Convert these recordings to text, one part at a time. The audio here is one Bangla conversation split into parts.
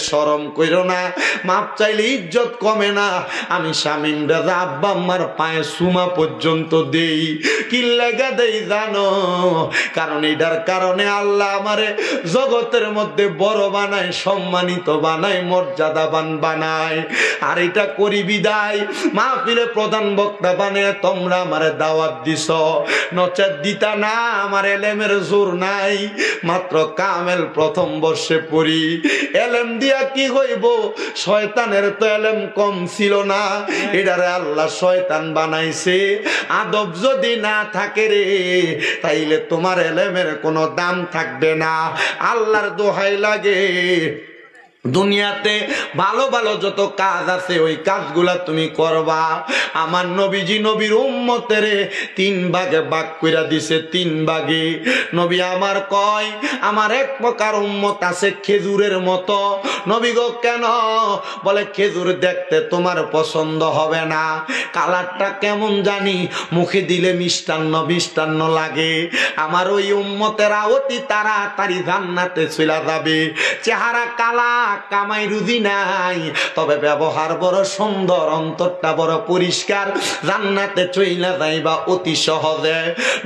শরম কইরো না, মাপ চাইলে ইজ্জত কমে না। আমি শামীম রাজা আব্বা আম্মার পায়ে সুমা পর্যন্ত দেই। কি লাগা দেই জানো? কারণ এটার কারণে আল্লাহ আমারে জগতের মধ্যে বড় বানায়, সম্মানিত বানায়, মর্যাদাবান বানায়। আর এটা করি বিদায় মাহফিলে প্রধান বক্তা বানিয়ে তোমরা আমারে দাওয়াত দিছ, নচেত দিতা না। আমার এলেমের জোর নাই, মাত্র কামেল প্রথম বর্ষে পড়ি। এলেম দিয়া কি হইব? শয়তানের তো এলেম কম ছিল না, এটারে আল্লাহ শয়তান বানাইছে। আদব যদি না থাকে রে, তাইলে তোমার এলেমের কোনো দাম থাকবে না। আল্লাহর দোহাই লাগে, দুনিয়াতে ভালো ভালো যত কাজ আছে ওই কাজগুলা তুমি করবা। আমার নবীজি নবীর উম্মতের 3 ভাগে ভাগ কইরা দিছে, 3 ভাগে। নবী আমার কয় আমার এক প্রকার উম্মত আছে খেজুরের মতো। নবী গো কেন? বলে খেজুর দেখতে তোমার পছন্দ হবে না, কালারটা কেমন জানি, মুখে দিলে মিষ্টান্ন মিষ্টান্ন লাগে। আমার ওই উম্মতেরা অতি তাড়াতাড়ি জান্নাতে চলে যাবে। চেহারা কালা, কামাই রুজি নাই, তবে ব্যবহার বড় সুন্দর, অন্তরটা বড় পরিষ্কার, জান্নাতে চইলা যাইবা অতি সহজে।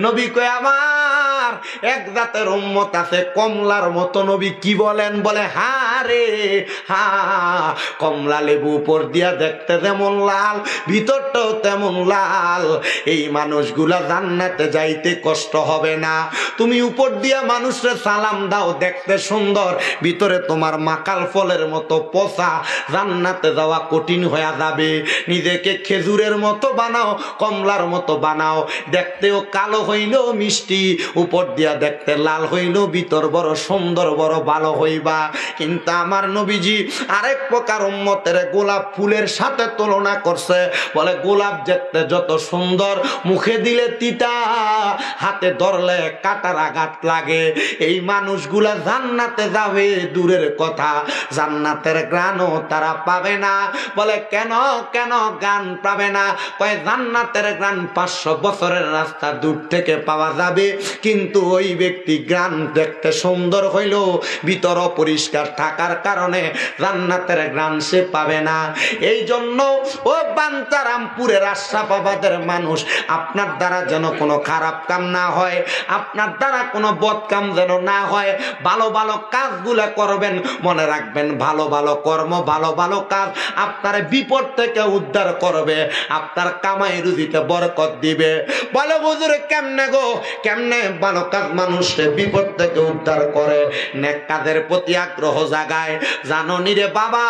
নবী কয় আমার এক জাতের উম্মত আছে কমলার মতো। নবী কি বলেন? বলে হা রে হা, কমলা লেবু উপর দিয়া দেখতে যেমন লাল, ভিতরটাও তেমন লাল। এই মানুষগুলা জান্নাতে যাইতে কষ্ট হবে না। তুমি উপর দিয়া মানুষরে সালাম দাও, দেখতে সুন্দর, ভিতরে তোমার মাকাল ফলের মতো পচা, জান্নাতে যাওয়া কঠিন হয়ে যাবে। নিজেকে খেজুরের মতো বানাও, কমলার মতো বানাও, দেখতেও কালো হইলেও মিষ্টি, উপর দিয়া দেখতে লাল হইলেও ভিতর বড় সুন্দর, বড় ভালো হইবা। কিন্তু আমার নবীজি আরেক প্রকার উম্মতের গোলাপ ফুলের সাথে তুলনা করছে। বলে গোলাপ দেখতে যত সুন্দর, মুখে দিলে তিতা, হাতে ধরলে কাটার আঘাত লাগে। এই মানুষগুলা জান্নাতে যাবে দূরের কথা, জান্নাতের গ্রাণও তারা পাবে না। বলে কেন কেন গান পাবে না? কয় জান্নাতের গ্রাণ 500 বছরের রাস্তা দূর থেকে পাওয়া যাবে, কিন্তু ওই ব্যক্তি গ্রাণ দেখতে সুন্দর হইলেও ভিতর অপরিষ্কার থাকার কারণে জান্নাতের গ্রাণ সে পাবে না। এই জন্য ও বাঞ্চারামপুরের আশরাফাবাদের মানুষ, আপনার দ্বারা যেন কোনো খারাপ কাম না হয়, আপনার দ্বারা কোনো বদ কাম যেন না হয়, ভালো ভালো কাজগুলা করবেন। মনে রাখবেন ভালো ভালো কর্ম, ভালো ভালো কাজ আপনার বিপদ থেকে উদ্ধার করবে, আপনার কামাই রুজিতে বরকত দিবে। বলে হুজুর কেমনে গো? কেমনে ভালো কাজ মানুষের বিপদ থেকে উদ্ধার করে? নেক কাজের প্রতি আগ্রহ জাগায়। জানো নি রে বাবা,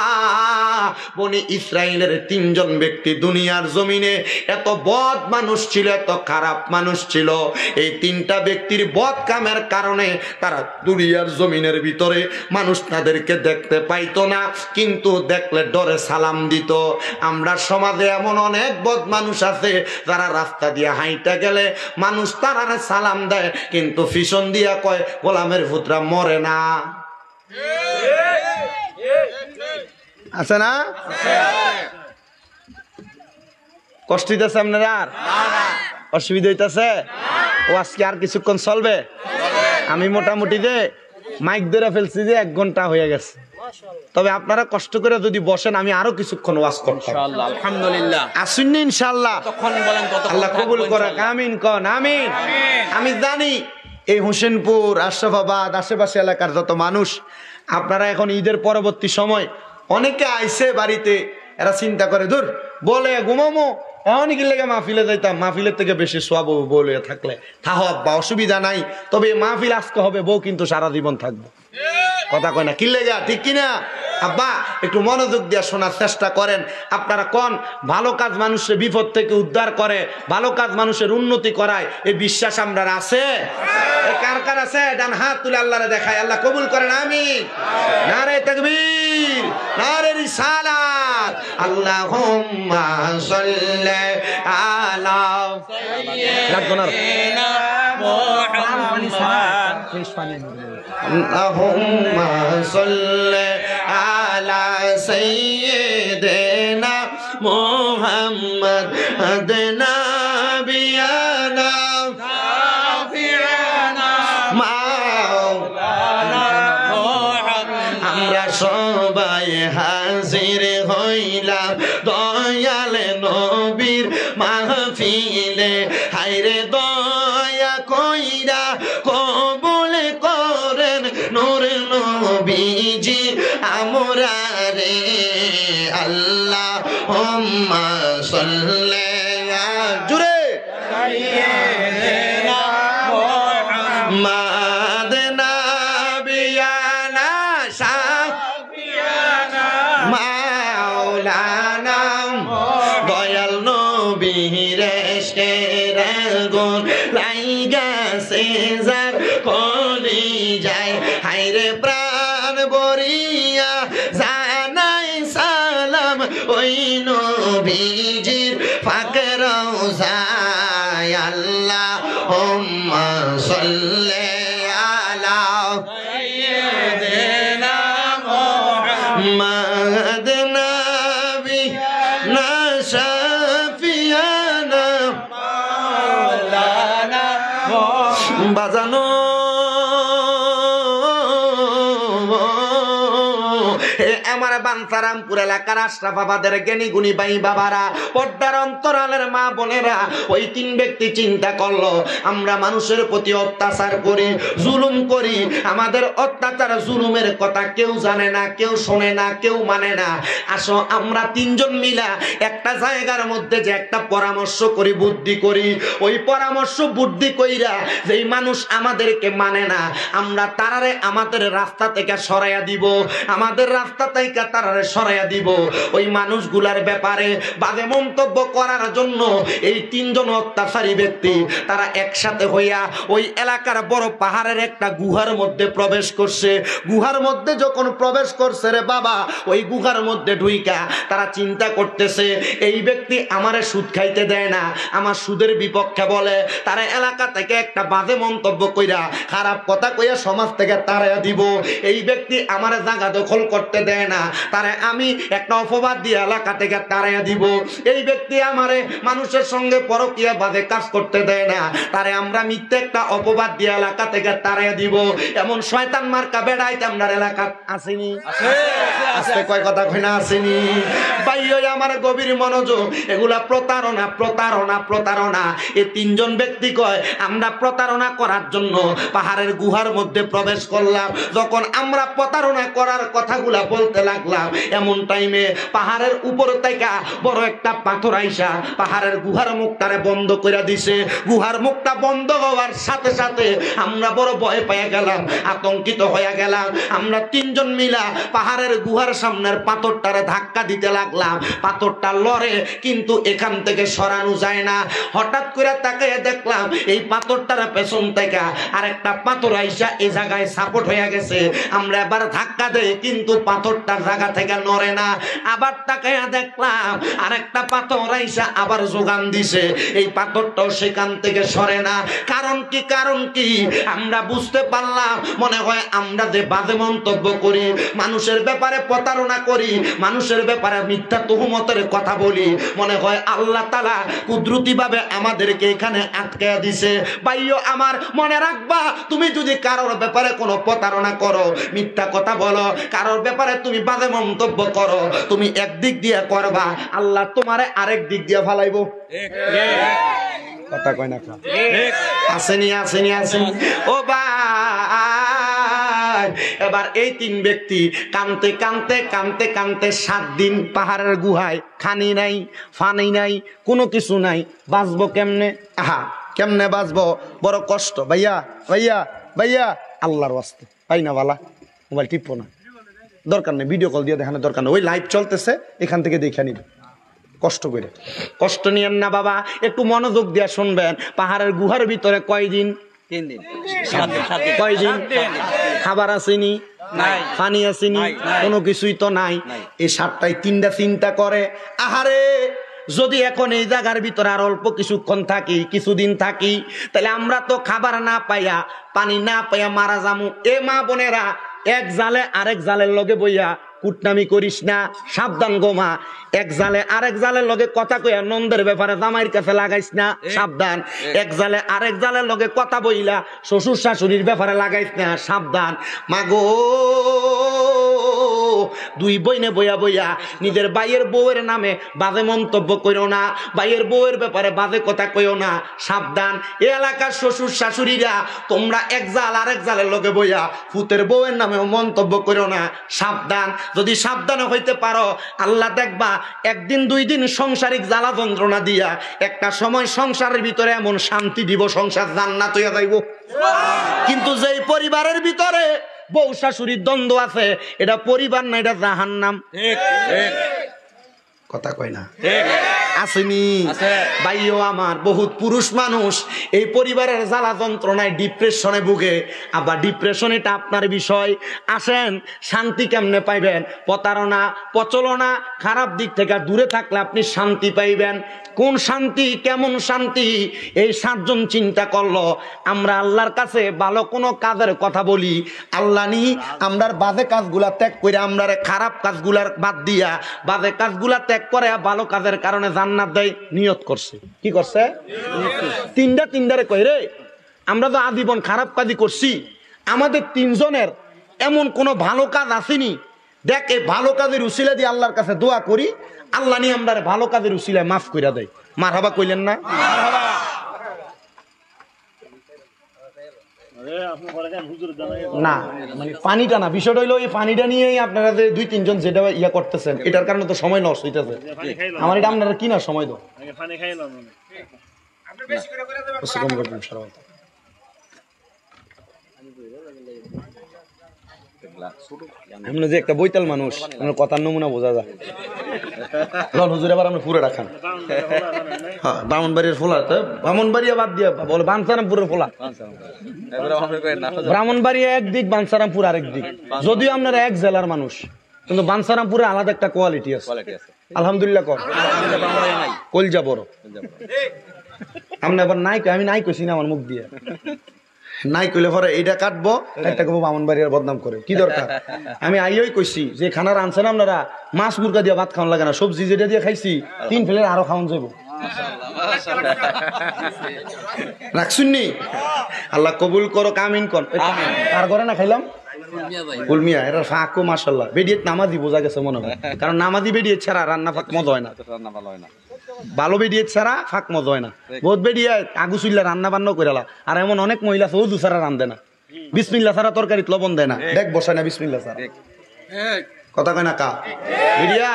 বনি ইসরাইলের 3 জন ব্যক্তি দুনিয়ার জমিনে এত বদ মানুষ ছিল, এত খারাপ মানুষ ছিল। এই 3টা ব্যক্তির বদ কামের কারণে তারা দুনিয়ার জমিনের ভিতরে মানুষ তাদেরকে দেখতে পাইতো না, কিন্তু দেখলে ডরে সালাম দিত। আমরা সমাজে এমন অনেক বদ মানুষ আছে যারা রাস্তা দিয়ে হাইটা গেলে মানুষ তারা সালাম দেয়, কিন্তু পিছন দিয়া কয় গোলামের পুত্রা মরে না। আছে না? কষ্ট হইতেছে আপনারা? আর অসুবিধা হইতেছে? ও আজকে আর কিছুক্ষণ চলবে। আমি মোটামুটি যে মাইক ধরে ফেলছি যে 1 ঘন্টা হয়ে গেছে, তবে আপনারা কষ্ট করে যদি বসেন আমি আরো কিছুক্ষণ ওয়াজ করব ইনশাআল্লাহ। আলহামদুলিল্লাহ, আসুন ইনশাআল্লাহ। তখন বলেন ততক্ষণ আল্লাহ কবুল করে। আমিন কোন আমিন। আমি জানি এই হোসেনপুর, আশরাফাবাদ, আশেপাশে এলাকার যত মানুষ, আপনারা এখন ঈদের পরবর্তী সময় অনেকে আইছে বাড়িতে, এরা চিন্তা করে দূর বলে ঘুমামো, এমন কি লেগে মাহফিলে যাইতাম, মাহফিলের থেকে বেশি সোয়াব বলে থাকলে থাহো আব্বা, অসুবিধা নাই, তবে মাহফিল আজকে হবে, বউ কিন্তু সারা জীবন থাকবো। কথা কয় না? কি লেগা, ঠিক কিনা? আব্বা একটু মনোযোগ দিয়ে শোনার চেষ্টা করেন। আপনারা কোন ভালো কাজ মানুষের বিপদ থেকে উদ্ধার করে, ভালো কাজ মানুষের উন্নতি করায়, এই বিশ্বাস আমরা আছে? কার কার আছে? ডান হাত তুলে আল্লাহরে দেখায়, আল্লাহ কবুল করেন আমিন। নারে তাকবীর, নারে রিসালাত। আল্লাহুম্মা সাল্লি আলা সাইয়্যিদিনা মুহাম্মাদ। আল্লাহুম্মা সাল্লি আলা সাইয়্যিদিনা মুহাম্মাদ নাবিয়ানা শাফিয়ানা মাওলানা। আমরা সব সবাই হাজির হইলাম দয়াল নবীর মাহফিলে হায়রে দয়া কইরা কবুল করেন নূর নবীজি আমরা রে আল্লাহুম্মা সাল্লি জুরে সাইয়্যিদিনা মুহাম্মদ নাবিয়ানা শাফিয়ানা মাওলানা দয়াল নবীর ইশকের আগুন লাইগাছে যার কলি যায় হায়রে প্রাণ ভরিয়া জানাই সালাম ওই নবীজির পাক রওজায় আল্লাহুম্মা সাল্লি আলা সাইয়্যিদিনা মুহাম্মদ নাবিয়ানা শাফিয়ানা মাওলানা বাজানো আমার বানসারামপুর এলাকার আশরাফাবাদের জ্ঞানী গুণী ভাই বাবারা, পর্দার অন্তরালের মা বোনেরা, ওই তিন ব্যক্তি চিন্তা করলো আমরা মানুষের প্রতি অত্যাচার করি, জুলুম করি, আমাদের অত্যাচার জুলুমের কথা কেউ জানে না, কেউ শোনে না, কেউ মানে না। আসো আমরা তিনজন মিলা একটা জায়গার মধ্যে যে একটা পরামর্শ করি, বুদ্ধি করি, ওই পরামর্শ বুদ্ধি কইরা যেই মানুষ আমাদেরকে মানে না আমরা তারারে আমাদের রাস্তা থেকে সরাইয়া দিব, আমাদের রাস্তা থেকে তারারে সরাইয়া দিব। ওই মানুষগুলার ব্যাপারে বাজে মন্তব্য করার জন্য এই তিনজন অত্যাচারী ব্যক্তি তারা একসাথে হইয়া ওই এলাকার বড় পাহাড়ের একটা গুহার মধ্যে প্রবেশ করছে। গুহার মধ্যে যখন প্রবেশ করছে রে বাবা, ওই গুহার মধ্যে ঢুইকা তারা চিন্তা করতেছে এই ব্যক্তি আমারে সুদ খাইতে দেয় না, আমার সুদের বিপক্ষে বলে, তারা এলাকা থেকে একটা বাজে মন্তব্য কইরা খারাপ কথা কইয়া সমাজ থেকে তাড়াইয়া দিব। এই ব্যক্তি আমারে জায়গা দখল করতে দেয় না, তারে আমি একটা অপবাদ দিয়ে এলাকা থেকে তাড়াইয়া দিব। এই ব্যক্তি আমারে মানুষের সঙ্গে পরকীয়া বাদে কাজ করতে দেয় না, তারে আমরা মিথ্যে একটা অপবাদ দিয়ে এলাকা থেকে তাড়াইয়া দিব। এমন শয়তান মার্কা বেড়াইতে আমরা এলাকা আসেনি, আস্তে কয় কথা কই না আসেনি ভাই। ওই আমার গভীর মনোযোগ, এগুলা প্রতারণা প্রতারণা প্রতারণা। এই তিনজন ব্যক্তি কয় আমরা প্রতারণা করার জন্য পাহাড়ের গুহার মধ্যে প্রবেশ করলাম। যখন আমরা প্রতারণা করার কথাগুলা বলতে লাগলাম, এমন টাইমে পাহাড়ের উপর থেকে বড় একটা পাথর আইসা পাহাড়ের গুহার মুখটারে বন্ধ করে দিছে। গুহার মুখটা বন্ধ হওয়ার সাথে সাথে আমরা বড় ভয় পেয়ে গেলাম, আতঙ্কিত হয়ে গেলাম। আমরা তিনজন মিলা পাহাড়ের গুহার সামনের পাথরটারে ধাক্কা দিতে লাগলাম। পাথরটা লড়ে কিন্তু এখান থেকে সরানো যায় না। হঠাৎ করে তাকাইয়া দেখলাম এই পাথরটার পেছন থেকে আরেকটা পাথর আইসা এই জায়গায় সাপোর্ট হয়ে গেছে। আমরা এবার ধাক্কা দেই কিন্তু পাথরটার জায়গা থেকে নড়ে না। আবার তাকাইয়া দেখলাম আরেকটা পাথর আইসা আবার যোগান দিছে, এই পাথরটাও সেখান থেকে সরে না। কারণ কি? কারণ কি? আমরা বুঝতে পারলাম মনে হয় আমরা যে বাজে মন্তব্য করি, মানুষের ব্যাপারে প্রতারণা করি, মানুষের ব্যাপারে মিথ্যা তুহমতের কথা বলি, মনে হয় আল্লাহ তাআলা কুদরতি ভাবে আমাদেরকে এখানে আটকায়া দিছে। ভাইও আমার মনে রাখবা, তুমি যদি কারোর ব্যাপারে কোনো প্রতারণা করো, মিথ্যা কথা বলো, কারোর ব্যাপারে তুমি বাজে মন্তব্য করো, তুমি একদিক দিয়ে করবা, আল্লাহ তোমারে আরেক দিক দিয়ে ফালাইবো। কথা কয় না আসেনি আসেনি আসেনি ও ভাই। এবার এই তিন ব্যক্তি কানতে কানতে কানতে কানতে 7 দিন পাহাড়ের গুহায়, খানি নাই, ফানি নাই, কোনো কিছু নাই, বাঁচবো কেমনে? আহা কেমনে বাঁচবো? বড় কষ্ট। ভাইয়া ভাইয়া ভাইয়া আল্লাহর ওয়াস্তে পাই না বালা, মোবাইল টিপো না, দরকার নেই, ভিডিও কল দিয়ে দেখানোর দরকার নেই, ওই লাইভ চলতেছে এখান থেকে দেখে নিবে। কষ্ট করে কষ্ট নিয়েন না বাবা, একটু মনোযোগ দিয়ে শুনবেন। পাহাড়ের গুহার ভিতরে কয়দিন? 3 দিন। কয়দিন? খাবার আসেনি, পানি আসেনি, কোনো কিছুই তো নাই। এই 7টায় 3টা চিন্তা করে, আহারে যদি এখন এই জায়গার ভিতরে আর অল্প কিছুক্ষণ থাকি, কিছুদিন থাকি, তাহলে আমরা তো খাবার না পাইয়া, পানি না পাইয়া মারা যামু। এ মা বোনেরা, এক জালে আরেক জালের লগে বইয়া কুটনামি করিস না, সাবধান গো মা। এক জালে আরেক জালের লগে কথা কইয়া নন্দের ব্যাপারে জামাইয়ের কাছে লাগাইস না, সাবধান। এক জালে আরেক জালের লগে কথা বইলা শ্বশুর শাশুড়ির ব্যাপারে লাগাইস না, সাবধান। মাগো দুই বইনে বইয়া বইয়া নিজের ভাইয়ের বউয়ের নামে বাজে মন্তব্য কইও না, ভাইয়ের বউয়ের ব্যাপারে বাজে কথা কইও না। সাবধান, এ এলাকার শ্বশুর শাশুড়িরা, তোমরা এক জাল আরেক জালের লগে বইয়া ফুতের বউয়ের নামে মন্তব্য কইও না। সাবধান, যদি সাবধানে হইতে পারো আল্লাহ দেখবা একদিন দুই দিন সংসারিক জ্বালা যন্ত্রণা দিয়া একটা সময় সংসারের ভিতরে এমন শান্তি দিব, সংসার জান্নাত হইয়া যাইব। কিন্তু যেই পরিবারের ভিতরে বউ শাশুড়ির দ্বন্দ্ব আছে, এটা পরিবার না, এটা জাহান্নাম। কথা কয় না আসেনি ভাইও আমার? বহুত পুরুষ মানুষ এই পরিবারের জ্বালা যন্ত্রণায় ডিপ্রেশনে ভুগে। আবার ডিপ্রেশন এটা আপনার বিষয়। আসেন, শান্তি কেমনে পাইবেন? প্রতারণা, প্রচলনা, খারাপ দিক থেকে দূরে থাকলে আপনি শান্তি পাইবেন। কোন শান্তি, কেমন শান্তি? এই 7 জন চিন্তা করলো। আমরা আল্লাহর কাছে ভালো কোনো কাজের কথা বলি, আল্লাহ নি আমরার বাজে কাজগুলা ত্যাগ করে, আমরা খারাপ কাজগুলার বাদ দিয়া বাজে কাজগুলা ত্যাগ করে ভালো কাজের কারণে জান্নাত দেয়। নিয়ত করছে। কি করছে? তিনটারে কই রে, আমরা তো আজীবন খারাপ কাজই করছি, আমাদের 3 জনের এমন কোনো ভালো কাজ আসেনি। দেখ, এই ভালো কাজের উসিলা দিয়ে আল্লাহর কাছে দোয়া করি, আল্লাহ নিয়ে আমরা ভালো কাজের উসিলায় মাফ কইরা দেয়। মারহাবা কইলেন না? না, মানে পানিটা না, বিষয়টা হইলো এই পানিটা নিয়েই আপনারা যে 2-3 জন যেটা ইয়া করতেছেন, এটার কারণে তো সময় নষ্ট হইতেছে। আমার এটা আপনারা কি না সময় দাও। আমরা যে একটা বৈতাল মানুষ, আপনার কথার নমুনা বোঝা যায়। হুজুর এবার আপনি পুরো রাখান। হ্যাঁ, ব্রাহ্মণবাড়ির ফোলা, ব্রাহ্মণবাড়িয়া বাদ দিয়ে বলে বাঞ্ছারামপুরের ফোলা। ব্রাহ্মণবাড়িয়া একদিক, বাঞ্ছারামপুর আরেক দিক। যদিও আপনারা এক জেলার মানুষ, কিন্তু বাঞ্ছারামপুরে আলাদা একটা কোয়ালিটি আছে। আলহামদুলিল্লাহ কর কলজা বড়। আপনি আবার নাই, আমি নাই কইছি না আমার মুখ দিয়ে। নাই কইলে পরে এইটা কাটবো, একটা কব ব্রাহ্মণবাড়িয়ার বদনাম করে। কি দরকার? আমি আইই কইছি যে খানা রানছেন আপনারা, মাছ মুরগা দিয়ে ভাত খাওয়ান লাগে না, সবজি যেটা দিয়ে খাইছি 3 প্লেট আরো খাওয়ান যাবো। রাখছুননি? আল্লাহ কবুল করো, কামিন কর। কার ঘরে না খাইলাম? ফুলমিয়া। এরা ফাঁকো মাশাআল্লাহ। বেডিয়ে নামাজি বোঝা গেছে মনে হয়, কারণ নামাজি বেডিয়ে ছাড়া রান্না ফাঁক মজা হয় না। ভালো বেডিয়ে ছাড়া ফাঁক মজা হয় না। বহুত বেডিয়ে আগু চুল্লা রান্না বান্না কইরালা। আর এমন অনেক মহিলা আছে ওজু ছাড়া রান্ধে না, বিসমিল্লাহ ছাড়া তরকারিতে লবণ দেয় না, দেখ বসায় না বিসমিল্লাহ ছাড়া। কথা কয় না কা? বেডিয়া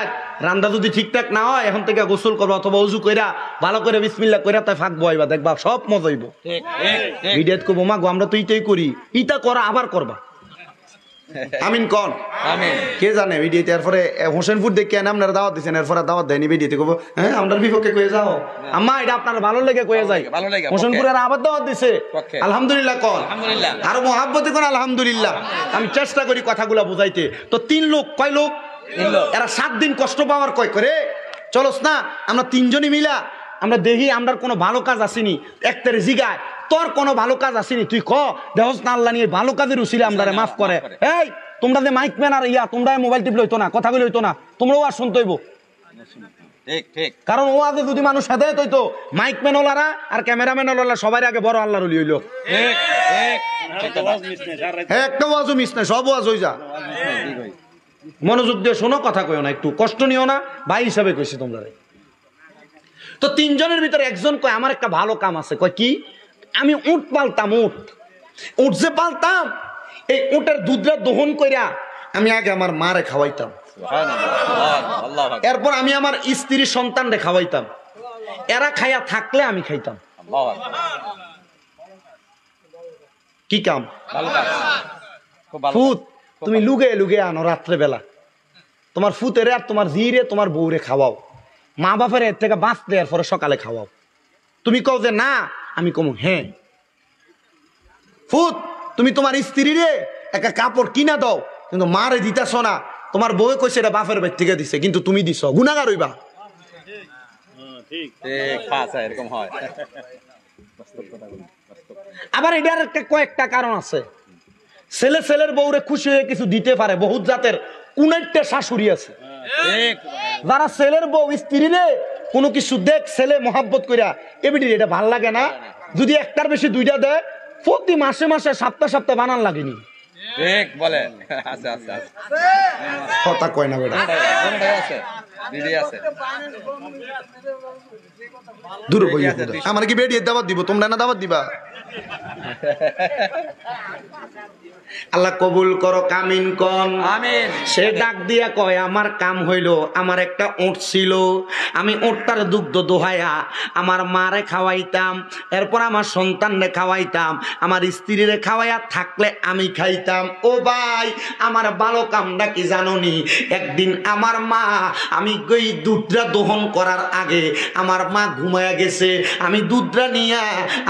রান্না যদি ঠিকঠাক না হয়, এখন থেকে গোসল করবা অথবা উজু কইরা ভালো করে বিসমিল্লাহ কইরা তাই ফাঁক বইবা, দেখবা সব মজা হইব। ভিডিওত কব মা গো আমরা তো ইটাই করি, ইটা করা আবার করবা। আমিন কোন? আমিন। কে জানে ভিডিওতে এরপরে হোসেনপুর দেখে আপনারা দাওয়াত দিচ্ছেন, এরপরে দাওয়াত দেয়নি ভিডিওতে কব হ্যাঁ আমরা বিপক্ষে কয়ে যাও। আম্মা এটা আপনার ভালো লেগে কয়ে যায়, হোসেনপুরের আবার দাওয়াত দিছে। আলহামদুলিল্লাহ কোন? আরো মহাব্বতে কোন? আলহামদুলিল্লাহ। আমি চেষ্টা করি কথাগুলা বুঝাইতে। তো 3 লোক, কয় লোক? এরা 7 দিন কষ্ট পাওয়ার কয় করে চলস না, আমরা 3 জনই মিলা আমরা দেখি আমরার কোনো ভালো কাজ আসেনি। একটারে জিগায় তোর কোনো ভালো কাজ আসেনি, তুই ক দেহস না আল্লাহ নিয়ে ভালো কাজের উসিলে আমরা মাফ করে। এই তোমরা যে মাইক ম্যান আর ইয়া তোমরা মোবাইল টিপ লইতো না, কথাগুলো হইতো না, তোমরাও আর শুনতে হইব। কারণ ও আগে যদি মানুষ হেদায়েত হইতো, মাইক ম্যান ওলারা আর ক্যামেরাম্যান ওলারা সবাই আগে বড় আল্লাহর ওলি হইলো। একটা ওয়াজও মিস নাই, সব ওয়াজ হই যা। মনোযোগ দিয়ে শোনো, কথা কইও না, একটু কষ্ট নিও না, ভাই হিসাবে কইছি তোমরা। তো 3 জনের ভিতরে একজন কয় আমার একটা ভালো কাম আছে। কয় কি? আমি উট পালতাম, উট যে পালতাম, এই উটের দুধটা দহন কইরা আমি আগে আমার মারে খাওয়াইতাম, এরপর আমি আমার স্ত্রী সন্তানরে খাওয়াইতাম, এরা খাইয়া থাকলে আমি খাইতাম। কি কাম? ফুত তুমি লুগে লুগে আনো রাত্রে বেলা, তোমার ফুতেরে আর তোমার জিরে তোমার বউরে খাওয়াও, মা বাপের এর থেকে বাঁচতে এরপরে সকালে খাওয়াও। তুমি কও যে না, আমি কমু হ্যাঁ। ফুত তুমি তোমার স্ত্রীরে একটা কাপড় কিনা দাও, কিন্তু মারে দিতেছ না, তোমার বউ কইছে এটা বাপের বাড়ি থেকে দিছে, কিন্তু তুমি দিছ, গুনাহগার হইবা। আবার এটার একটা কয়েকটা কারণ আছে। ছেলে ছেলের বউরে খুশি হয়ে কিছু দিতে পারে, বহুত জাতের 19টা শাশুড়ি আছে যারা ছেলের বউ স্ত্রীরে কোনো কিছু দেখ ছেলে মহাব্বত কইরা এবিডি এটা ভাল লাগে না, যদি একটার বেশি 2টা দেয় প্রতি মাসে মাসে সপ্তাহে সপ্তাহে বানান লাগেনি। ঠিক বলে। আচ্ছা আচ্ছা কথা কয় না বেটা, আছে দিদি আছে দূর বইয়া আমার কি বেরিয়ে দাওয়াত দিব, তোমরা না দাওয়াত দিবা? আল্লাহ কবুল করো, কামিন কন আমিন। সে ডাক দিয়া কয় আমার কাম হইল, আমার একটা উট ছিল, আমি উটটার দুগ্ধ দোহাইয়া আমার মারে খাওয়াইতাম, এরপর আমার সন্তানরে খাওয়াইতাম, আমার স্ত্রীরে খাওয়াইয়া থাকলে আমি খাইতাম। ও ভাই আমার ভালো কামটা কি জানোনি? একদিন আমার মা, আমি ওই দুধটা দহন করার আগে আমার মা ঘুমায়া গেছে, আমি দুধটা নিয়া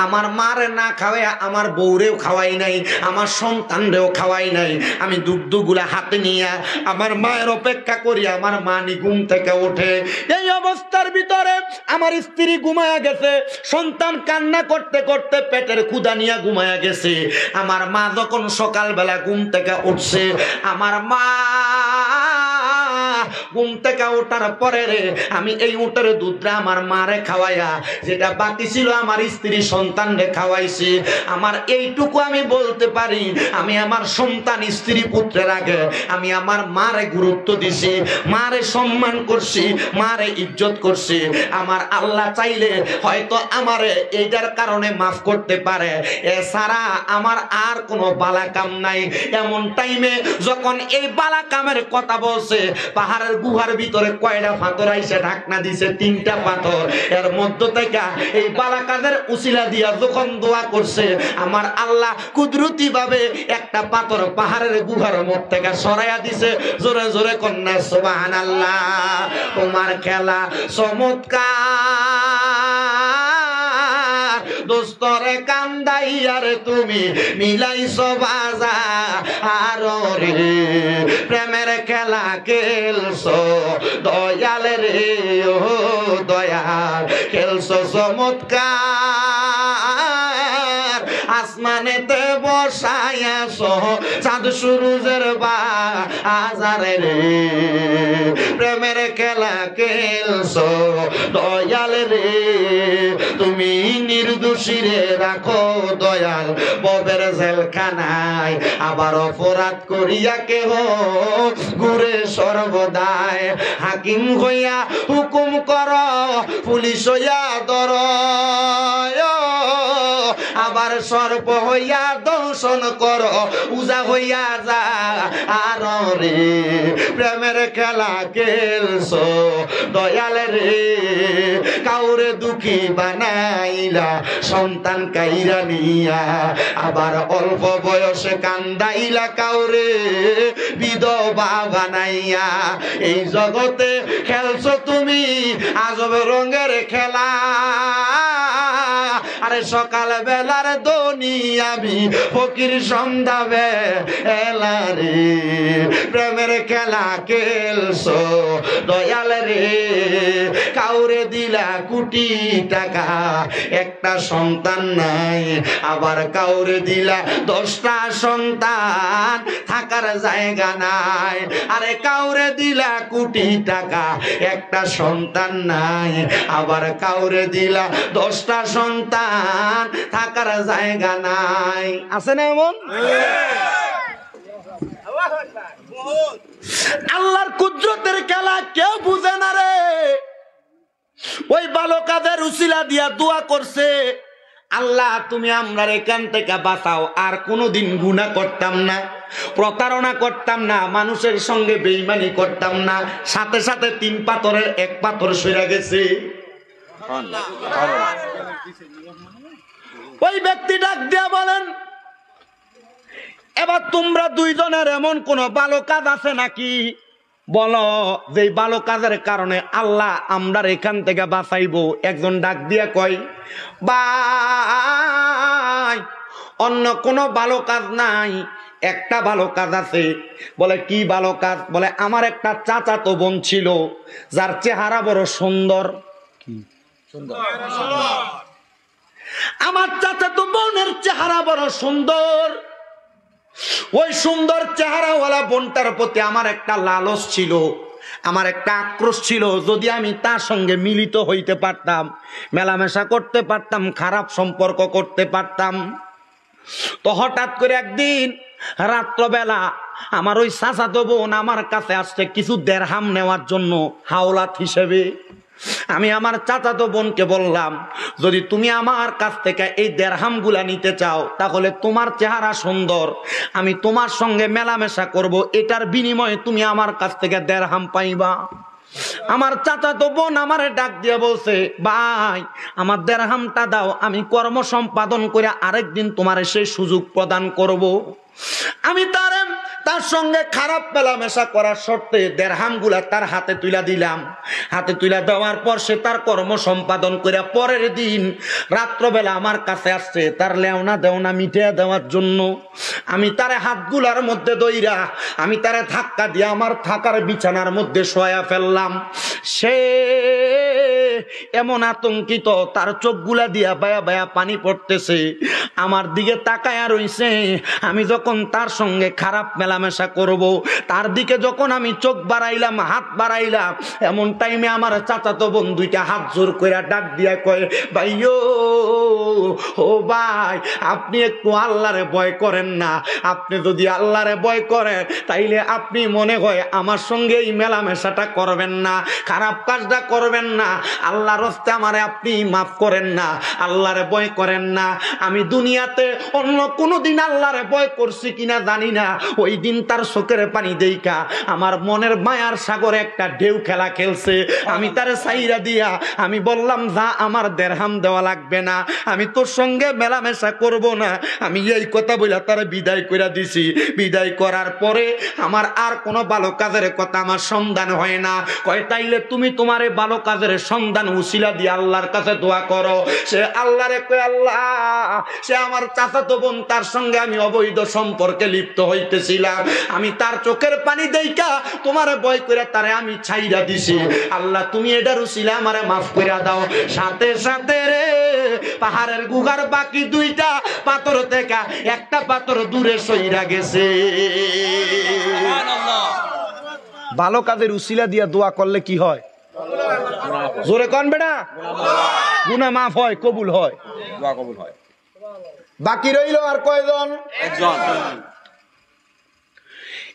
আমার মারে না খাওয়াইয়া আমার বউরেও খাওয়াই নাই, আমার সন্তানরেও খাওয়াই নাই, আমি দুগ্ধগুলা হাতে নিয়ে আমার মায়ের অপেক্ষা করি, আমার মা নি ঘুম থেকে ওঠে। এই অবস্থার ভিতরে আমার স্ত্রী ঘুমায়া গেছে, সন্তান কান্না করতে করতে পেটের ক্ষুধা নিয়ে ঘুমায়া গেছে। আমার মা যখন সকালবেলা ঘুম থেকে উঠছে, আমার মা ঘুম থেকে ওঠার পরে রে আমি এই উটের দুধটা আমার মারে খাওয়াইয়া যেটা বাকি ছিল আমার স্ত্রী সন্তানরে খাওয়াইছি। আমার এইটুকু আমি বলতে পারি, আমি আমার সন্তান স্ত্রী পুত্রের আগে আমি আমার মারে গুরুত্ব দিছি, মারে সম্মান করছি, মারে ইজ্জত করছি। আমার আল্লাহ চাইলে হয়তো আমারে এইটার কারণে মাফ করতে পারে, এছাড়া আমার আর কোনো বালা কাম নাই। এমন টাইমে যখন এই বালা কামের কথা বলছে, পাহাড়ের গুহার ভিতরে কয়টা পাথর আইসে ঢাকনা দিছে, 3টা পাথর, এর মধ্য থেকে এই বালা কাজের উসিলা দিয়া যখন দোয়া করছে, আমার আল্লাহ কুদরতি ভাবে একটা পাথর পাহাড়ের গুহার মধ্য থেকে সরাইয়া দিছে। জোরে জোরে কন্যা সুবহানাল্লাহ। তোমার খেলা চমৎকার, দোস্তরে কান্দাইয়ারে তুমি মিলাইছো বাজার রে, প্রেমের খেলা খেলছো দয়াল রে, ও দয়াল খেলছো চমৎকার, আসমানেতে বসাইয়াছো চাঁদ সূরজের বাজারে রে, প্রেমের খেলা খেলছো দয়াল রে, তুমি নির্দোষীরে রাখো দয়াল ববের জেলখানায়, আবার অপরাধ করিয়া কেহ ঘুরে সর্বদায়, হাকিম হইয়া হুকুম কর, পুলিশ হইয়া ধর, আবার সর্প হইয়া দংশন কর, উজা হইয়া যা আর রে, প্রেমের খেলা খেলছো দয়াল রে, কাউরে দুঃখী বানাইলা সন্তান কাইরা নিয়া, আবার অল্প বয়সে কান্দাইলা কাউরে বিধবা বানাইয়া। এই জগতে খেলছো তুমি আজব রঙের খেলা, আরে সকাল বেলার দুনিয়াবি ফকির সন্ধ্যা বেলা রে, প্রেমের খেলা খেলছো দয়াল রে, কাউরে দিলা কোটি টাকা একটা সন্তান নাই, আবার কাউরে দিলা 10টা সন্তান থাকার জায়গা নাই, আরে কাউরে দিলা কোটি টাকা একটা সন্তান নাই, আবার কাউরে দিলা 10টা সন্তান থাকার জায়গা নাই। আছে না এমন? আল্লাহর কুদরতের খেলা কেউ বুঝে না রে। ওই ভালো কাজের উসিলা দিয়া দোয়া করছে, আল্লাহ তুমি আমরা এখান থেকে বাঁচাও, আর কোনোদিন গুনাহ করতাম না, প্রতারণা করতাম না, মানুষের সঙ্গে বেঈমানি করতাম না। সাথে সাথে 3 পাথরের 1 পাথর সরে গেছে। ওই ব্যক্তি ডাক দিয়া বলেন, এবার তোমরা দুইজনের এমন কোন ভালো কাজ আছে নাকি? বলো যে ভালো কাজের কারণে আল্লাহ আমরা এখান থেকে বাঁচাইবো। একজন ডাক দিয়া কয়, ভাই অন্য কোনো ভালো কাজ নাই, একটা ভালো কাজ আছে। বলে কি ভালো কাজ? বলে আমার একটা চাচাতো বোন ছিল যার চেহারা বড় সুন্দর। কি সুন্দর? আমার চাচাতো বোনের চেহারা বড় সুন্দর। ওই সুন্দর চেহারাওয়ালা বোনটার প্রতি আমার একটা লালস ছিল, আমার একটা আক্রোশ ছিল। যদি আমি তার সঙ্গে মিলিত হইতে পারতাম, মেলামেশা করতে পারতাম, খারাপ সম্পর্ক করতে পারতাম। তো হঠাৎ করে একদিন রাত্রবেলা আমার ওই চাচাতো বোন আমার কাছে আসছে কিছু দেরহাম নেওয়ার জন্য হাওলাত হিসেবে। আমি আমার চাচাতো বোনকে বললাম, যদি তুমি আমার কাছ থেকে এই দেরহামগুলা নিতে চাও তাহলে তোমার চেহারা সুন্দর, আমি তোমার সঙ্গে মেলামেশা করব, এটার বিনিময়ে তুমি আমার কাছ থেকে দেরহাম পাইবা। আমার চাচাতো বোন আমারে ডাক দিয়ে বলছে, ভাই আমার দেরহামটা দাও, আমি কর্ম সম্পাদন করে আরেকদিন তোমার সেই সুযোগ প্রদান করব। আমি তার সঙ্গে খারাপ মেলামেশা করার শর্তে দেরহামগুলা তার হাতে তুলে দিলাম। হাতে তুলে দেওয়ার পর সে তার কর্ম সম্পাদন করে পরের দিন রাত্রবেলা আমার কাছে আসছে তার লেওনা দেওনা মিটিয়ে দেওয়ার জন্য। আমি তারে হাতগুলার মধ্যে দইরা আমি তারে ধাক্কা দিয়ে আমার থাকার বিছানার মধ্যে শোয়া ফেললাম। সে এমন আতঙ্কিত, তার চোখগুলা দিয়া বায়া বায়া পানি পড়তেছে, আমার দিকে তাকায়া রইছে। আমি যখন তার সঙ্গে খারাপ মেলামেশা করব, তার দিকে যখন আমি চোখ বাড়াইলাম, হাত বাড়াইলাম, এমন টাইমে আমার চাচাতো বোন দুইটা হাত জোর কইরা ডাক দিয়া কয়, ভাইও ও ভাই, আপনি একটু আল্লাহরে ভয় করেন না। আপনি যদি আল্লাহরে ভয় করেন তাইলে আপনি মনে হয় আমার সঙ্গে এই মেলামেশাটা করবেন না, খারাপ কাজটা করবেন না। আল্লাহর রাস্তায় আমারে আপনি মাফ করেন না, আল্লাহরে ভয় করেন না। আমি দুনিয়াতে অন্য কোনো দিন আল্লাহরে ভয় করছি কিনা জানি না, ওই দিন তার চোখের পানি দেইকা আমার মনের মায়ার সাগরে একটা ঢেউ খেলা খেলছে। আমি তারে সাইরা দিয়া আমি বললাম, যা, আমার দেরহাম দেওয়া লাগবে না, আমি তোর সঙ্গে মেলামেশা করব না। আমি এই কথা বইলা তারে বিদায় কইরা দিছি। বিদায় করার পরে আমার আর কোনো ভালো কাজের কথা আমার সন্ধান হয় না। কয় তাইলে তুমি তোমার এই ভালো কাজের সন্ধান উসিলা দিয়ে আল্লাহর কাছে দোয়া করো। সে আল্লাহরে কয়, আল্লাহ, সে আমার চাচাতো বোন, তার সঙ্গে আমি অবৈধ সম্পর্কে লিপ্ত হইতেছিলাম, আমি তার চোখের পানি দেইকা তোমারে ভয় করে তারে আমি ছাইরা দিছি। আল্লাহ তুমি এটার উসিলা আমারে মাফ কইরা দাও। সাথে সাথে রে পাহাড়ের গুহার বাকি দুইটা পাথর থেকে একটা পাথর দূরে সইরা গেছে। ভালো কাজের উসিলা দিয়া দোয়া করলে কি হয়? জোরে কোন বেটা, গুনাহ মাফ হয়, কবুল হয়, দোয়া কবুল হয়। বাকি রইল আর কয়জন? একজন।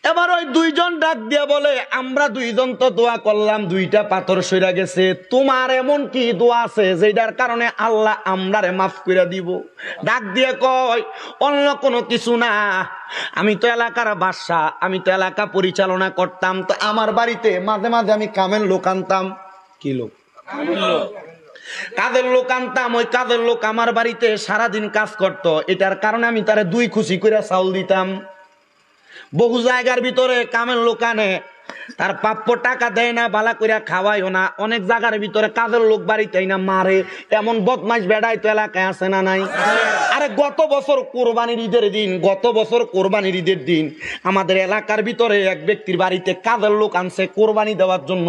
এবার ওই দুইজন ডাক দিয়া বলে, আমরা দুইজন তো দোয়া করলাম, দুইটা পাথর সইরা গেছে, তোমার এমন কি দোয়া আছে যেটার কারণে আল্লাহ আমরারে মাফ কইরা দিব? ডাক দিয়ে কয়, অন্য কোনো কিছু না, আমি তো এলাকার বাদশা, আমি তো এলাকা পরিচালনা করতাম, তো আমার বাড়িতে মাঝে মাঝে আমি কামের লোক আনতাম। কি লোক? কাজের লোক আনতাম। ওই কাজের লোক আমার বাড়িতে সারাদিন কাজ করত, এটার কারণে আমি তারে 2 খুশি করে চাউল দিতাম। বহু জায়গার ভিতরে কামের লোক আনে, তার প্রাপ্য টাকা দেয় না, বালা কইরা খাওয়াইও না। অনেক জায়গার ভিতরে কাজের লোক বাড়িতে না মারে, এমন বদমাইশ বেড়াই তো এলাকায় আছে না নাই? আরে গত বছর কোরবানির ঈদের দিন আমাদের এলাকার ভিতরে এক ব্যক্তির বাড়িতে কাজের লোক আনছে কোরবানি দেওয়ার জন্য।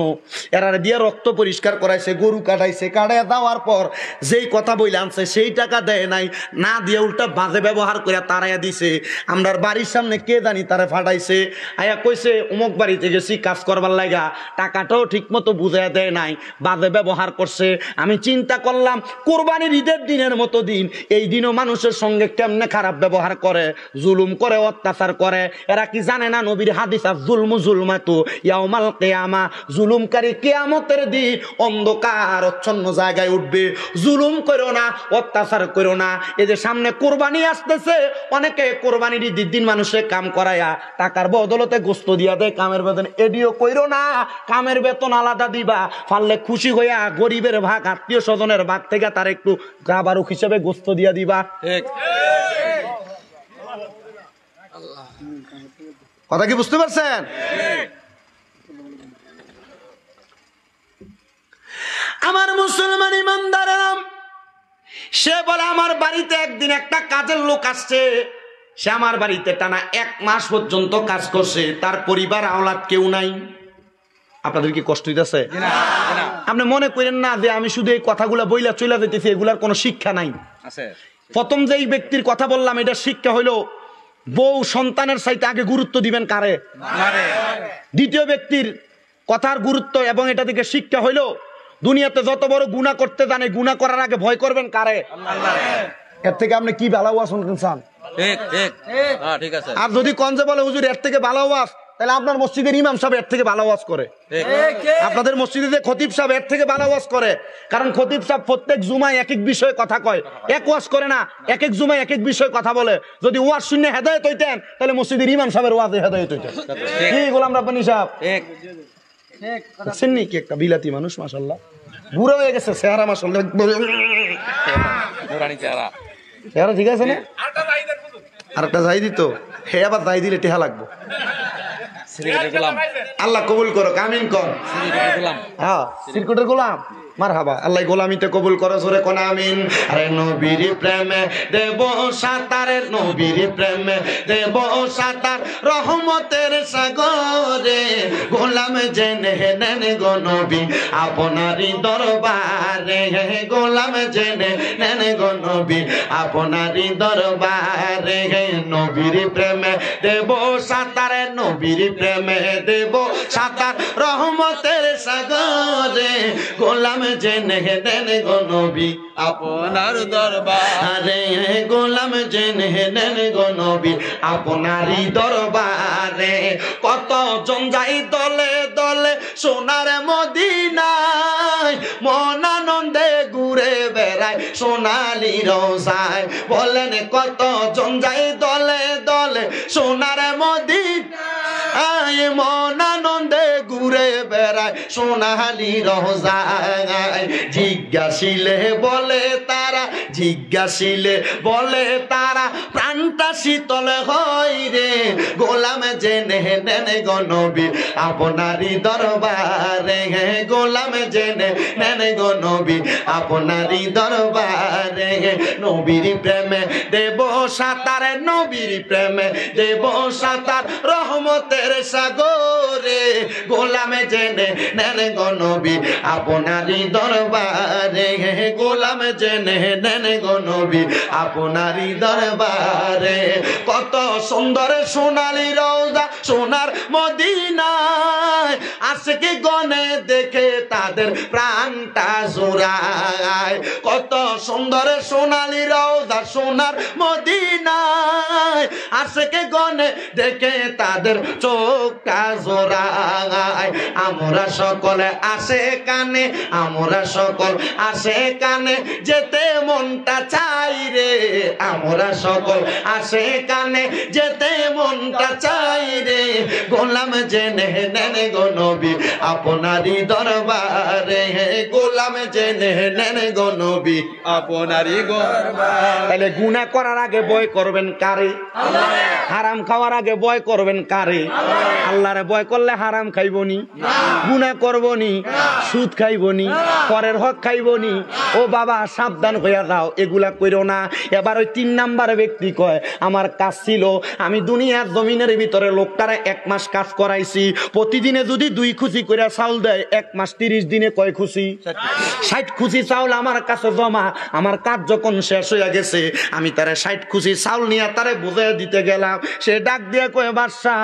এরা দিয়ে রক্ত পরিষ্কার করাইছে, গরু কাটাইছে, কাটাইয়া দেওয়ার পর যেই কথা বইলে আনছে সেই টাকা দেয় নাই, না দিয়ে উল্টা বাজে ব্যবহার করে তারাইয়া দিছে। আমরার বাড়ির সামনে কে জানি তারা ফাটাইছে, আয়া কইছে অমুক বাড়িতে গেছি কাজ করবার লাগা, টাকাটাও ঠিক মতো বুঝাইয়া দেয় নাই, বাজে ব্যবহার করছে। আমি চিন্তা করলাম, কোরবানির ঈদের দিনের মতো দিন, এই দিনও মানুষের সঙ্গে কেমনে খারাপ ব্যবহার করে, জুলুম করে, অত্যাচার করে। এরা কি জানে না নবীর হাদিস, জুলমু জুলমাতু ইয়াউমাল কিয়ামা, জুলুমকারী কিয়ামতের দিন অন্ধকার অচ্ছন্ন জায়গায় উঠবে। জুলুম করো না, অত্যাচার করো না। এই যে সামনে কোরবানি আসতেছে, অনেকে কোরবানির ঈদের দিন মানুষের কাম করায়া টাকার বদলতে গোস্ত দিয়া দেয়, কামের বেতন। এডিও কইরো না, কামের বেতন আলাদা দিবা, পারলে খুশি হইয়া গরিবের ভাগ, আত্মীয় স্বজনের ভাগ থেকে তার একটু গাবারুক হিসেবে গোস্ত দিয়া দিবা। ঠিক কথা কি বুঝতে পারছেন? আমার মুসলমান ইমানদারেরা, সে বলে আমার বাড়িতে একদিন একটা কাজের লোক আসছে, সে আমার বাড়িতে টানা 1 মাস পর্যন্ত কাজ করছে, তার পরিবার আওলাদ কেউ নাই। আপনাদের কি কষ্ট হইতেছে? আপনি মনে করেন না যে আমি শুধু এই কথাগুলা বইলা চলে যেতেছি, এগুলার কোনো শিক্ষা নাই। প্রথম যে ব্যক্তির কথা বললাম, এটা শিক্ষা হইলো বউ সন্তানের চাইতে আগে গুরুত্ব দিবেন কারে? দ্বিতীয় ব্যক্তির কথার গুরুত্ব এবং এটা থেকে শিক্ষা হইলো দুনিয়াতে যত বড় গুনাহ করতে জানে, গুনাহ করার আগে ভয় করবেন কারে? এর থেকে আপনি কি ভালো ওয়াজ শুনতেন চান? ঠিক ঠিক হ্যাঁ ঠিক আছে আর যদি কনজে বলে হুজুর এর থেকে ভালো ওয়াজ, তাহলে আপনার মসজিদের ইমাম সাহেব এর থেকে ভালো ওয়াজ করে, আপনাদের মসজিদে যে খতিব সাহেব এর থেকে ভালো ওয়াজ করে। কারণ খতিব সাহেব প্রত্যেক জুমায় এক এক বিষয়ে কথা কয়, এক ওয়াজ করে না, এক এক জুমায় এক এক বিষয়ে কথা বলে। যদি ওয়াজ শুনে হেদায়েত হইতেন তাহলে মসজিদের ইমাম সাহেবের ওয়াজে হেদায়েত হইতেন। কি গোলাম রাব্বানী সাহেব ঠিক দেখছেন নি কি একটা বিলাতি মানুষ, মাশাআল্লাহ বুড়ো হয়ে গেছে, চেহারা মাশাআল্লাহ নুরানি চেহারা চেহারা ঠিক আছে না? আরেকটা যাই দিত, হে আবার যাই দিলে টেহা লাগবো। সিরিয়ালের গোলাম আল্লাহ কবুল করো, আমিন কর। সিরিয়ালের গোলাম হ্যাঁ সিরকুটের গোলাম, মারহাবা, আল্লাহ গোলামিতে কবুল করো, জোরে কোন আমিন। আরে নবীর প্রেমে দেব সাঁতার, নবীর প্রেমে দেব সাঁতার, রহমতের সাগরে গোলাম জেনে নেন গো নবী আপনারই দরবারে, গোলাম জেনে নেন গো নবী আপনারই দরবারে। নবীর প্রেমে দেব সাঁতার, নবীর প্রেমে দেব সাঁতার, রহমতের সাগরে গোলাম জেনে দেন গো নবী আপনার দরবারে, গোলাম জেনে দেন গো নবী আপনারই দরবারে। কত জন যাই দলে দলে সোনার মদিনায়, মন আনন্দে ঘুরে বেড়ায় সোনালি রোজায়। বলেন কত জন যাই দলে দলে সোনার মদিনায়, মন আনন্দে ঘুরে বেড়ায় সোনালি রোজায়। জিজ্ঞাসিলে বলে তারা, জিজ্ঞাসিলে বলে তারা, প্রাণটা শীতল হয় রে গোলাম জেনে নেন গো নবী আপনারই দরবারে, গোলাম জেনে নেন গো নবী আপনারই দরবারে। নবীর প্রেমে দেব সাঁতার, নবীর প্রেমে দেব সাঁতার, রহমতের সাগরে গোলাম জেনে নেন গো নবী আপনারই দরবারে, গোলাম জেনে নেন গো নবী আপনারই দরবারে। কত সুন্দর সোনালি রওজা সোনার মদিনায়, আশিকি গনে দেখে তাদের প্রাণটা জোড়ায়। কত সুন্দর সোনালি রওজা সোনার মদিনায়, আশিকি গনে দেখে তাদের চোখটা জোড়ায়। আমরা সকলে আসে কানে, আমরা সকল আসে কানে, যেতে মনটা চাই রে আমরা সকল আসে কানে, যেতে মনটা চাই রে গোলাম জেনে নেন গো নবী আপনারই দরবারে, গোলাম জেনে নেন গো নবী আপনারই দরবারে। তাহলে গুনাহ করার আগে ভয় করবেন কারে? আল্লাহ। হারাম খাওয়ার আগে ভয় করবেন কারে? আল্লাহ। আল্লাহরে ভয় করলে হারাম খাইবনি, গুনাহ করবনি, সুদ খাইবনি, পরের হক খাইবনি। ও বাবা সাবধান হইয়া যাও, এগুলা কইরো না। এবার ওই 3 নাম্বার ব্যক্তি কয় আমার কাজ ছিল, আমি দুনিয়ার জমিনের ভিতরে লোকটারে 1 মাস কাজ করাইছি, প্রতিদিনে যদি 2 খুশি করে চাউল দেয়, 1 মাস 30 দিনে কয় খুশি? 60 খুশি চাউল আমার কাছে জমা। আমার কাজ যখন শেষ হইয়া গেছে, আমি তারে 60 খুশি চাউল নিয়ে তারে বুঝাইয়া দিতে গেলাম। সে ডাক দিয়া কয় বাদশা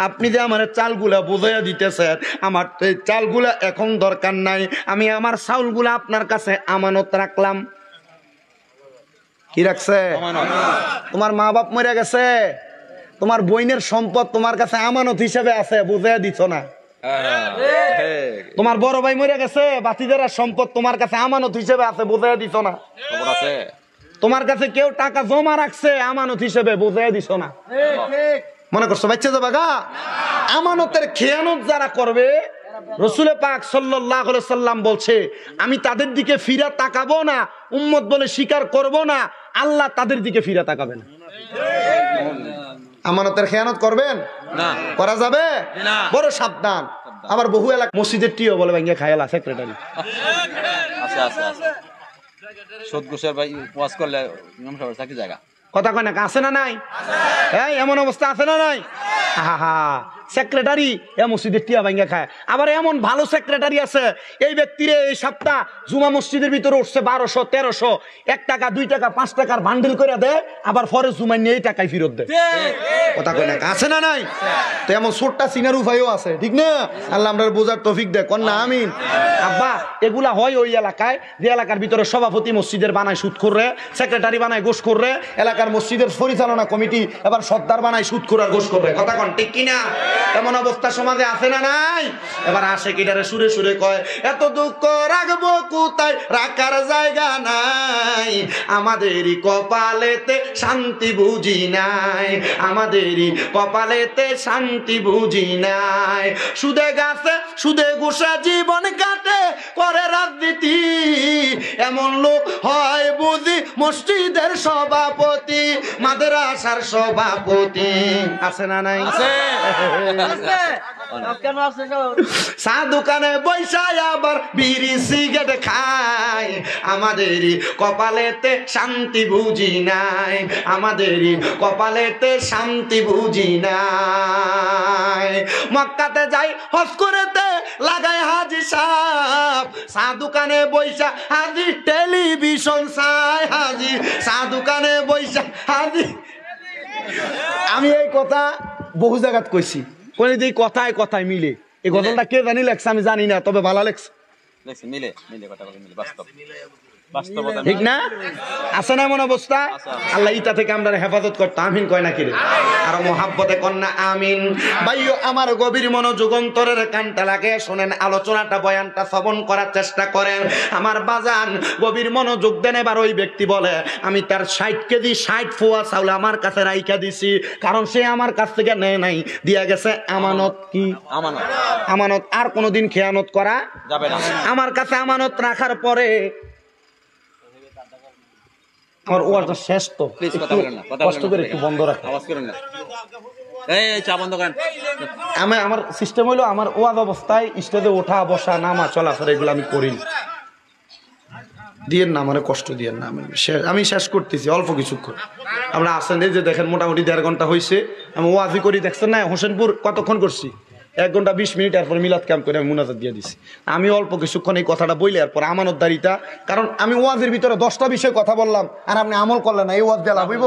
আপনি যে আমার চালগুলা বুঝাইয়া দিতেছেন, আমার এই চালগুলা এখন দরকার নাই, আমি আমার চাউলগুলা আপনার কাছে আমানত রাখলাম। কি রাখছে? তোমার মা বাপ মরে গেছে, তোমার বোনের সম্পদ তোমার কাছে আমানত হিসেবে আছে, বুঝাইয়া দিছ না। তোমার বড় ভাই মরে গেছে, বাতিদারের সম্পদ তোমার কাছে আমানত হিসেবে আছে, বুঝাইয়া দিছ না। তোমার কাছে কেউ টাকা জমা রাখছে আমানত হিসেবে, বুঝাইয়া দিছ না। মনে করছো বাচ্চা যাবা গা? আমানতের খেয়ানত যারা করবে, রাসূল পাক সাল্লাল্লাহু আলাইহি সাল্লাম বলছে আমি তাদের দিকে ফিরা তাকাবো না, উম্মত বলে স্বীকার করব না, আল্লাহ তাদের দিকে ফিরা তাকাবে না। আমানতের খেয়ানত করবেন না, করা যাবে না, বড় সাবধান। আমার বহু এলাকা মসজিদের টিও বলে ভাঙ্গা খায়ালা সেক্রেটারি আচ্ছা আচ্ছা আচ্ছা সুদ ঘুষের ভাই ওয়াজ করলে ইমাম সাহেব চাকরি জায়গা কথা কয় না, আছে না নাই? এই এমন অবস্থা আছে না নাই? হা হা সেক্রেটারি এ মসজিদের টিয়া ভাঙ্গা খায়। আবার এমন ভালো সেক্রেটারি আছে, এই ব্যক্তিরে এই সপ্তাহ জুমা মসজিদের ভিতরে উঠছে 1200 1300 1 টাকা 2 টাকা 5 টাকার বান্ডিল করে দেয়, আবার পরে জুমায় নিয়ে এই টাকায় ফেরত দেয়। কথা কয় না, আছে না নাই? তো এমন ছোট্টা সিনার উপায়ও আছে, ঠিক না? আল্লাহ আমরা বোঝার তৌফিক দেয়, কন্যা আমিন। আব্বা এগুলা হয় ওই এলাকায়, যে এলাকার ভিতরে সভাপতি মসজিদের বানায় সুদ করে, সেক্রেটারি বানায় গোশ করে, এলাকার মসজিদের পরিচালনা কমিটি এবার সর্দার বানায় সুদ করে আর গোশ করে। কথা কন ঠিক কিনা? এমন অবস্থা সমাজে আছে না নাই? এবার আসে কিটারে সুরে সুরে কয়, এত দুঃখ রাখবো কোথায়, রাখার জায়গা নাই, আমাদেরই কপালেতে শান্তি বুঝি নাই, আমাদেরই কপালেতে শান্তি বুঝি নাই, সুদে গাছে সুদে ঘুষে জীবন কাটে, করে রাজনীতি, এমন লোক হয় বুঝি মসজিদের সভাপতি, মাদ্রাসার সভাপতি। আছে না নাই? চা দোকানে বৈশায় আবার বিড়ি সিগারেট খায়, আমাদেরই কপালেতে শান্তি বুঝি নাই, আমাদেরই কপালেতে শান্তি বুঝি নাই। মক্কাতে যাই হজ করেতে লাগাই হাজি সাহেব, চা দোকানে বৈশা হাজি টেলিভিশন চাই, হাজি চা দোকানে বৈশা হাজি। আমি এই কথা বহু জায়গাত কইছি, কোন এই কথায় কথায় মিলে। এই গজলটা কে জানি লেখছে আমি জানি না, তবে ভালো লেখছে, মিলে মিলে কথা মিলে, বাস্তব ঠিক না? আছে না এমন অবস্থা? আল্লাহ ইটা থেকে আমরা হেফাজত করতো। আমিন কয় না কিরে? আর মহাব্বতে কন্যা আমিন। ভাইও আমার গভীর মনোযোগ অন্তরের কানটা লাগে শোনেন, আলোচনাটা বয়ানটা শ্রবণ করার চেষ্টা করেন। আমার বাজান গভীর মনোযোগ দেন। এবার ওই ব্যক্তি বলে, আমি তার 60 কেজি 60 পোয়া চাউল আমার কাছে রাইখা দিছি, কারণ সে আমার কাছ থেকে নেয় নাই, দিয়া গেছে আমানত। কি আমানত? আমানত। আর কোনোদিন খেয়ানত করা যাবে না। আমার কাছে আমানত রাখার পরে আমার ওয়াজটা শেষ, তো কষ্ট করে একটু বন্ধ রাখেন, আওয়াজ করেন না, এই চা বন্ধ করেন। আমার সিস্টেম হইলো, আমার ওয়াজ অবস্থায় স্টেজে ওঠা বসা নামা চলাফেরা এগুলো আমি করি। দিয়েন না, মানে কষ্ট দিয়েন না, আমি শেষ করতেছি অল্প কিছুক্ষণ। আমরা আসেন, এই যে দেখেন মোটামুটি 1.5 ঘন্টা হয়েছে আমি ওয়াজই করি, দেখছেন না? হোসেনপুর কতক্ষণ করছি? 1 ঘন্টা 20 মিনিট। এরপর মিলাদ ক্যাম্প করে আমি মুনাজাত দিয়ে দিছি। আমি অল্প কিছুক্ষণ এই কথাটা বইলে এরপর আমানতদারিতা, কারণ আমি ওয়াজের ভিতরে 10টা বিষয় কথা বললাম আর আপনি আমল করলেন না, এই ওয়াজ দিয়ে লাভ হইব?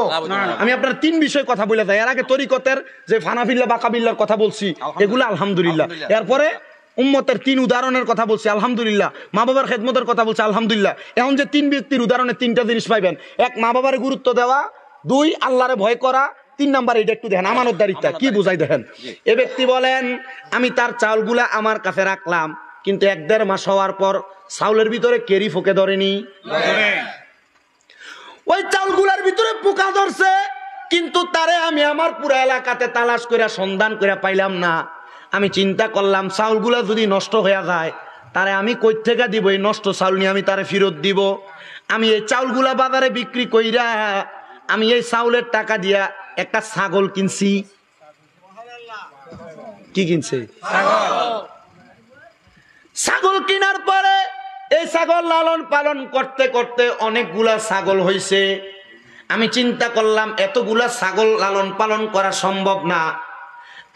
আমি আপনার 3 বিষয় কথা বলে যাই। এর আগে তরিকতের যে ফানাফিল্লা বাকাবিল্লার কথা বলছি, এগুলো আলহামদুলিল্লাহ। এরপরে উম্মতের 3 উদাহরণের কথা বলছি, আলহামদুলিল্লাহ। মা বাবার খেদমতের কথা বলছি, আলহামদুলিল্লাহ। এখন যে 3 ব্যক্তির উদাহরণে 3টা জিনিস পাইবেন, 1 মা বাবার গুরুত্ব দেওয়া, 2 আল্লাহরে ভয় করা, 3 নাম্বার এটা একটু দেখেন আমানতদারিতা কি বুঝাই দেখেন। এ ব্যক্তি বলেন, আমি তার চাউলগুলা আমার কাছে রাখলাম, কিন্তু 1-1.5 মাস হওয়ার পর চাউলের ভিতরে কেরি ফোকে ধরেনি, ওই চাউলগুলার ভিতরে পোকা ধরছে, কিন্তু তারে আমি আমার পুরো এলাকাতে তালাশ করে সন্ধান করে পাইলাম না। আমি চিন্তা করলাম, চাউলগুলা যদি নষ্ট হয়ে যায় তারে আমি কই থেকে দিব? এই নষ্ট চাউল নিয়ে আমি তারে ফেরত দিব। আমি এই চাউলগুলা বাজারে বিক্রি কইরা আমি এই চাউলের টাকা দিয়া একটা ছাগল কিনছি। কি কিনছে? ছাগল কেনার পরে এই ছাগল লালন পালন করতে করতে অনেকগুলা ছাগল হইছে। আমি চিন্তা করলাম, এতগুলা ছাগল লালন পালন করা সম্ভব না।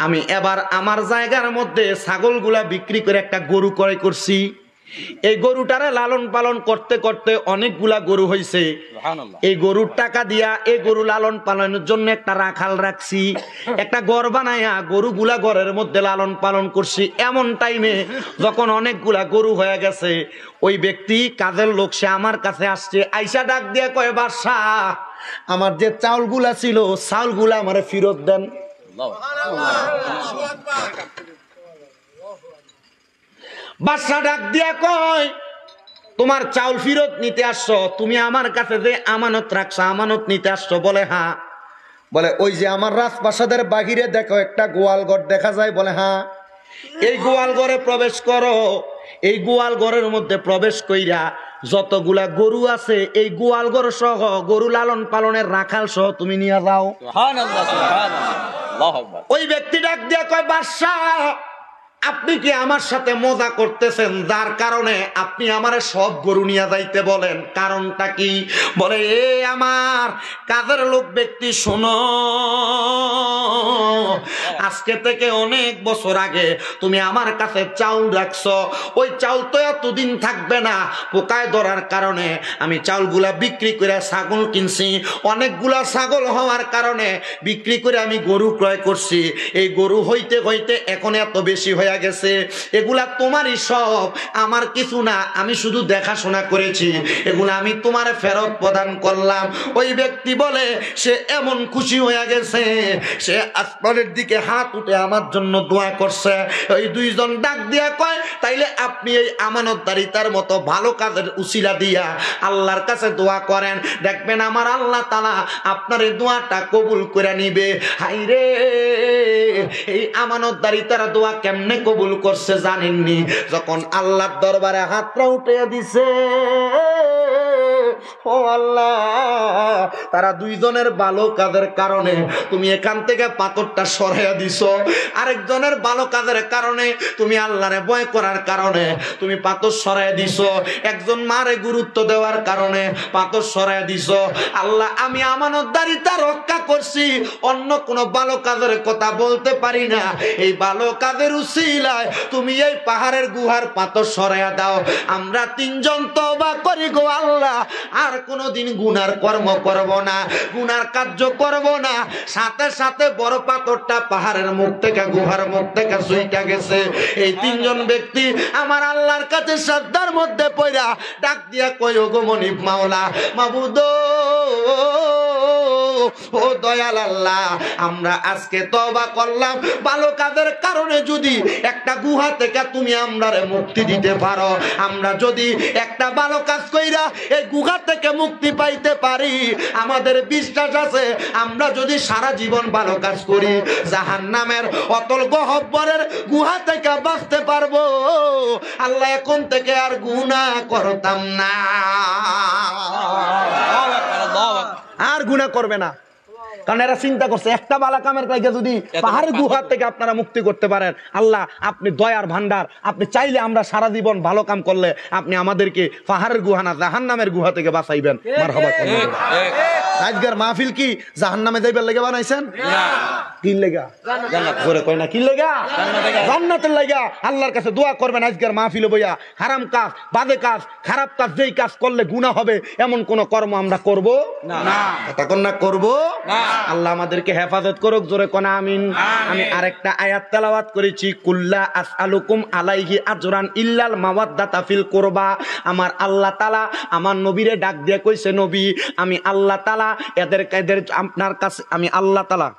আমি এবার আমার জায়গার মধ্যে ছাগলগুলা বিক্রি করে একটা গরু ক্রয় করছি। এই গরুটারে লালন পালন করতে করতে অনেকগুলা গরু হয়েছে। এই গরুর টাকা দিয়া এই গরু লালন পালনের জন্য একটা রাখাল রাখছি, একটা ঘর বানায়া গরুগুলা ঘরের মধ্যে লালন পালন করছি। এমন টাইমে যখন অনেকগুলা গরু হয়ে গেছে, ওই ব্যক্তি কাজের লোক সে আমার কাছে আসছে, আইসা ডাক দিয়া কয়, বাদশাহ আমার যে চাউলগুলা ছিল চাউলগুলা আমারে ফেরত দেন। বাদশা ডাক দিয়া কয়, তোমার চাউল ফেরত নিতে আসছো? তুমি আমার কাছে যে আমানত রাখছো, আমানত নিতে আসছো? বলে হ্যাঁ। বলে ওই যে আমার রাজপ্রাসাদের বাহিরে দেখো একটা গোয়াল ঘর দেখা যায়? বলে হ্যাঁ। এই গোয়াল ঘরে প্রবেশ করো। এই গোয়াল ঘরের মধ্যে প্রবেশ কইরা যতগুলা গরু আছে এই গোয়াল ঘর সহ গরু লালন পালনের রাখাল সহ তুমি নিয়ে যাও। ওই ব্যক্তি ডাক দিয়া কয়, বাদশাহ আপনি কি আমার সাথে মজা করতেছেন, যার কারণে আপনি আমারে সব গরু নিয়ে যাইতে বলেন? কারণটা কি? বলে, এ আমার কাজের লোক ব্যক্তি, শোনো, আজকে থেকে অনেক বছর আগে তুমি আমার কাছে চাউল রাখছো, ওই চাউল তো এতদিন থাকবে না, পোকায় ধরার কারণে আমি চাউলগুলা বিক্রি করে ছাগল কিনছি, অনেকগুলা ছাগল হওয়ার কারণে বিক্রি করে আমি গরু ক্রয় করছি, এই গরু হইতে হইতে এখন এত বেশি হয়ে গেছে, এগুলা তোমারই সব, আমার কিছু না, আমি শুধু দেখাশোনা করেছি, এগুলা আমি তোমার ফেরত প্রদান করলাম। ওই ব্যক্তি বলে সে এমন খুশি হয়ে গেছে, সে আসমানের দিকে হাত উঠে আমার জন্য দোয়া করছে। ওই দুইজন ডাক দিয়া কয়, তাইলে আপনি এই আমানতদারিতার মতো ভালো কাজের উসিলা দিয়া আল্লাহর কাছে দোয়া করেন, দেখবেন আমার আল্লাহ তাআলা আপনার এই দোয়াটা কবুল করে নিবে। হাইরে, এই আমানতদারিতার দোয়া কেমনে কবুল করছে জানেননি? যখন আল্লাহর দরবারে হাতটা উঠে দিছে, ও আল্লাহ, তারা দুইজনের ভালো কাজের কারণে তুমি এখান থেকে পাথরটা সরাইয়া দিছো, আরেকজনের ভালো কাজের কারণে তুমি আল্লাহরে ভয় করার কারণে তুমি পাথর সরাইয়া দিছো, একজন মারে গুরুত্ব দেওয়ার কারণে পাথর সরাইয়া দিছো। আল্লাহ, আমি আমানতদারিতা রক্ষা করছি, অন্য কোনো ভালো কাজের কথা বলতে পারি না, এই ভালো কাজের উসিলায় তুমি এই পাহাড়ের গুহার পাথর সরাইয়া দাও। আমরা তিনজন তওবা করি গো আল্লাহ, আর কোনোদিন গুনার কর্ম করব না, গুনার কার্য করব না। সাথে সাথে বড় পাথরটা পাহাড়ের মুখ থেকে, গুহার মুখ থেকে ছুঁইটা গেছে। এই তিনজন ব্যক্তি আমার আল্লাহর কাছে শ্রদ্ধার মধ্যে পড়া ডাক দিয়া কই, ওগো মনিব মাওলা, মাবুদ ও দয়াল আল্লাহ, আমরা আজকে তওবা করলাম, ভালো কাজের কারণে যদি একটা গুহা থেকে তুমি আমরারে মুক্তি দিতে পারো, আমরা যদি একটা ভালো কাজ কইরা এই গুহা থেকে মুক্তি পাইতে পারি, আমাদের বিশ্বাস আছে আমরা যদি সারা জীবন ভালো কাজ করি জাহান্নামের অতল গহ্বরের গুহা থেকে বাঁচতে পারবো। আল্লাহ, এখন থেকে আর গুনাহ করতাম না, আর গুনাহ করবে না। কারণ এরা চিন্তা করছে একটা বালা কামের থেকে যদি পাহাড়ের গুহা থেকে আপনারা মুক্তি করতে পারেন, আল্লাহ আপনি দয়ার ভান্ডার, আপনি চাইলে আমরা সারা জীবন ভালো কাম করলে আপনি আমাদেরকে পাহাড়ের গুহা না জাহান্নামের গুহা থেকে বাঁচাইবেন। মারহাবা। আজকের মাহফিল কি জাহান্নামে যাইবার লাগা বানাইছেন? কি লাগা? জান্নাত। করে কয় না কি লাগা? জান্নাতের লাগা। আল্লাহর কাছে দোয়া করবেন আজকের মাহফিলে বইয়া, হারাম কাজ, বাজে কাজ, খারাপ কাজ যেই কাজ করলে গুনাহ হবে এমন কোন কর্ম আমরা করব না। তখন না করব না। আল্লাহ আমাদেরকে হেফাজত করুক, জোরে কোন আমিন। আমি আরেকটা আয়াত তেলাওয়াত করেছি, কুল্লা আসআলুকুম আলাইহি আজরান ইল্লাল মাওয়াদ্দাতা ফিল কুরবা। আমার আল্লাহ তাআলা আমার নবীরে ডাক দিয়ে কইছে, নবী আমি আল্লাহ তাআলা এদের আপনার কাছে, আমি আল্লাহ তাআলা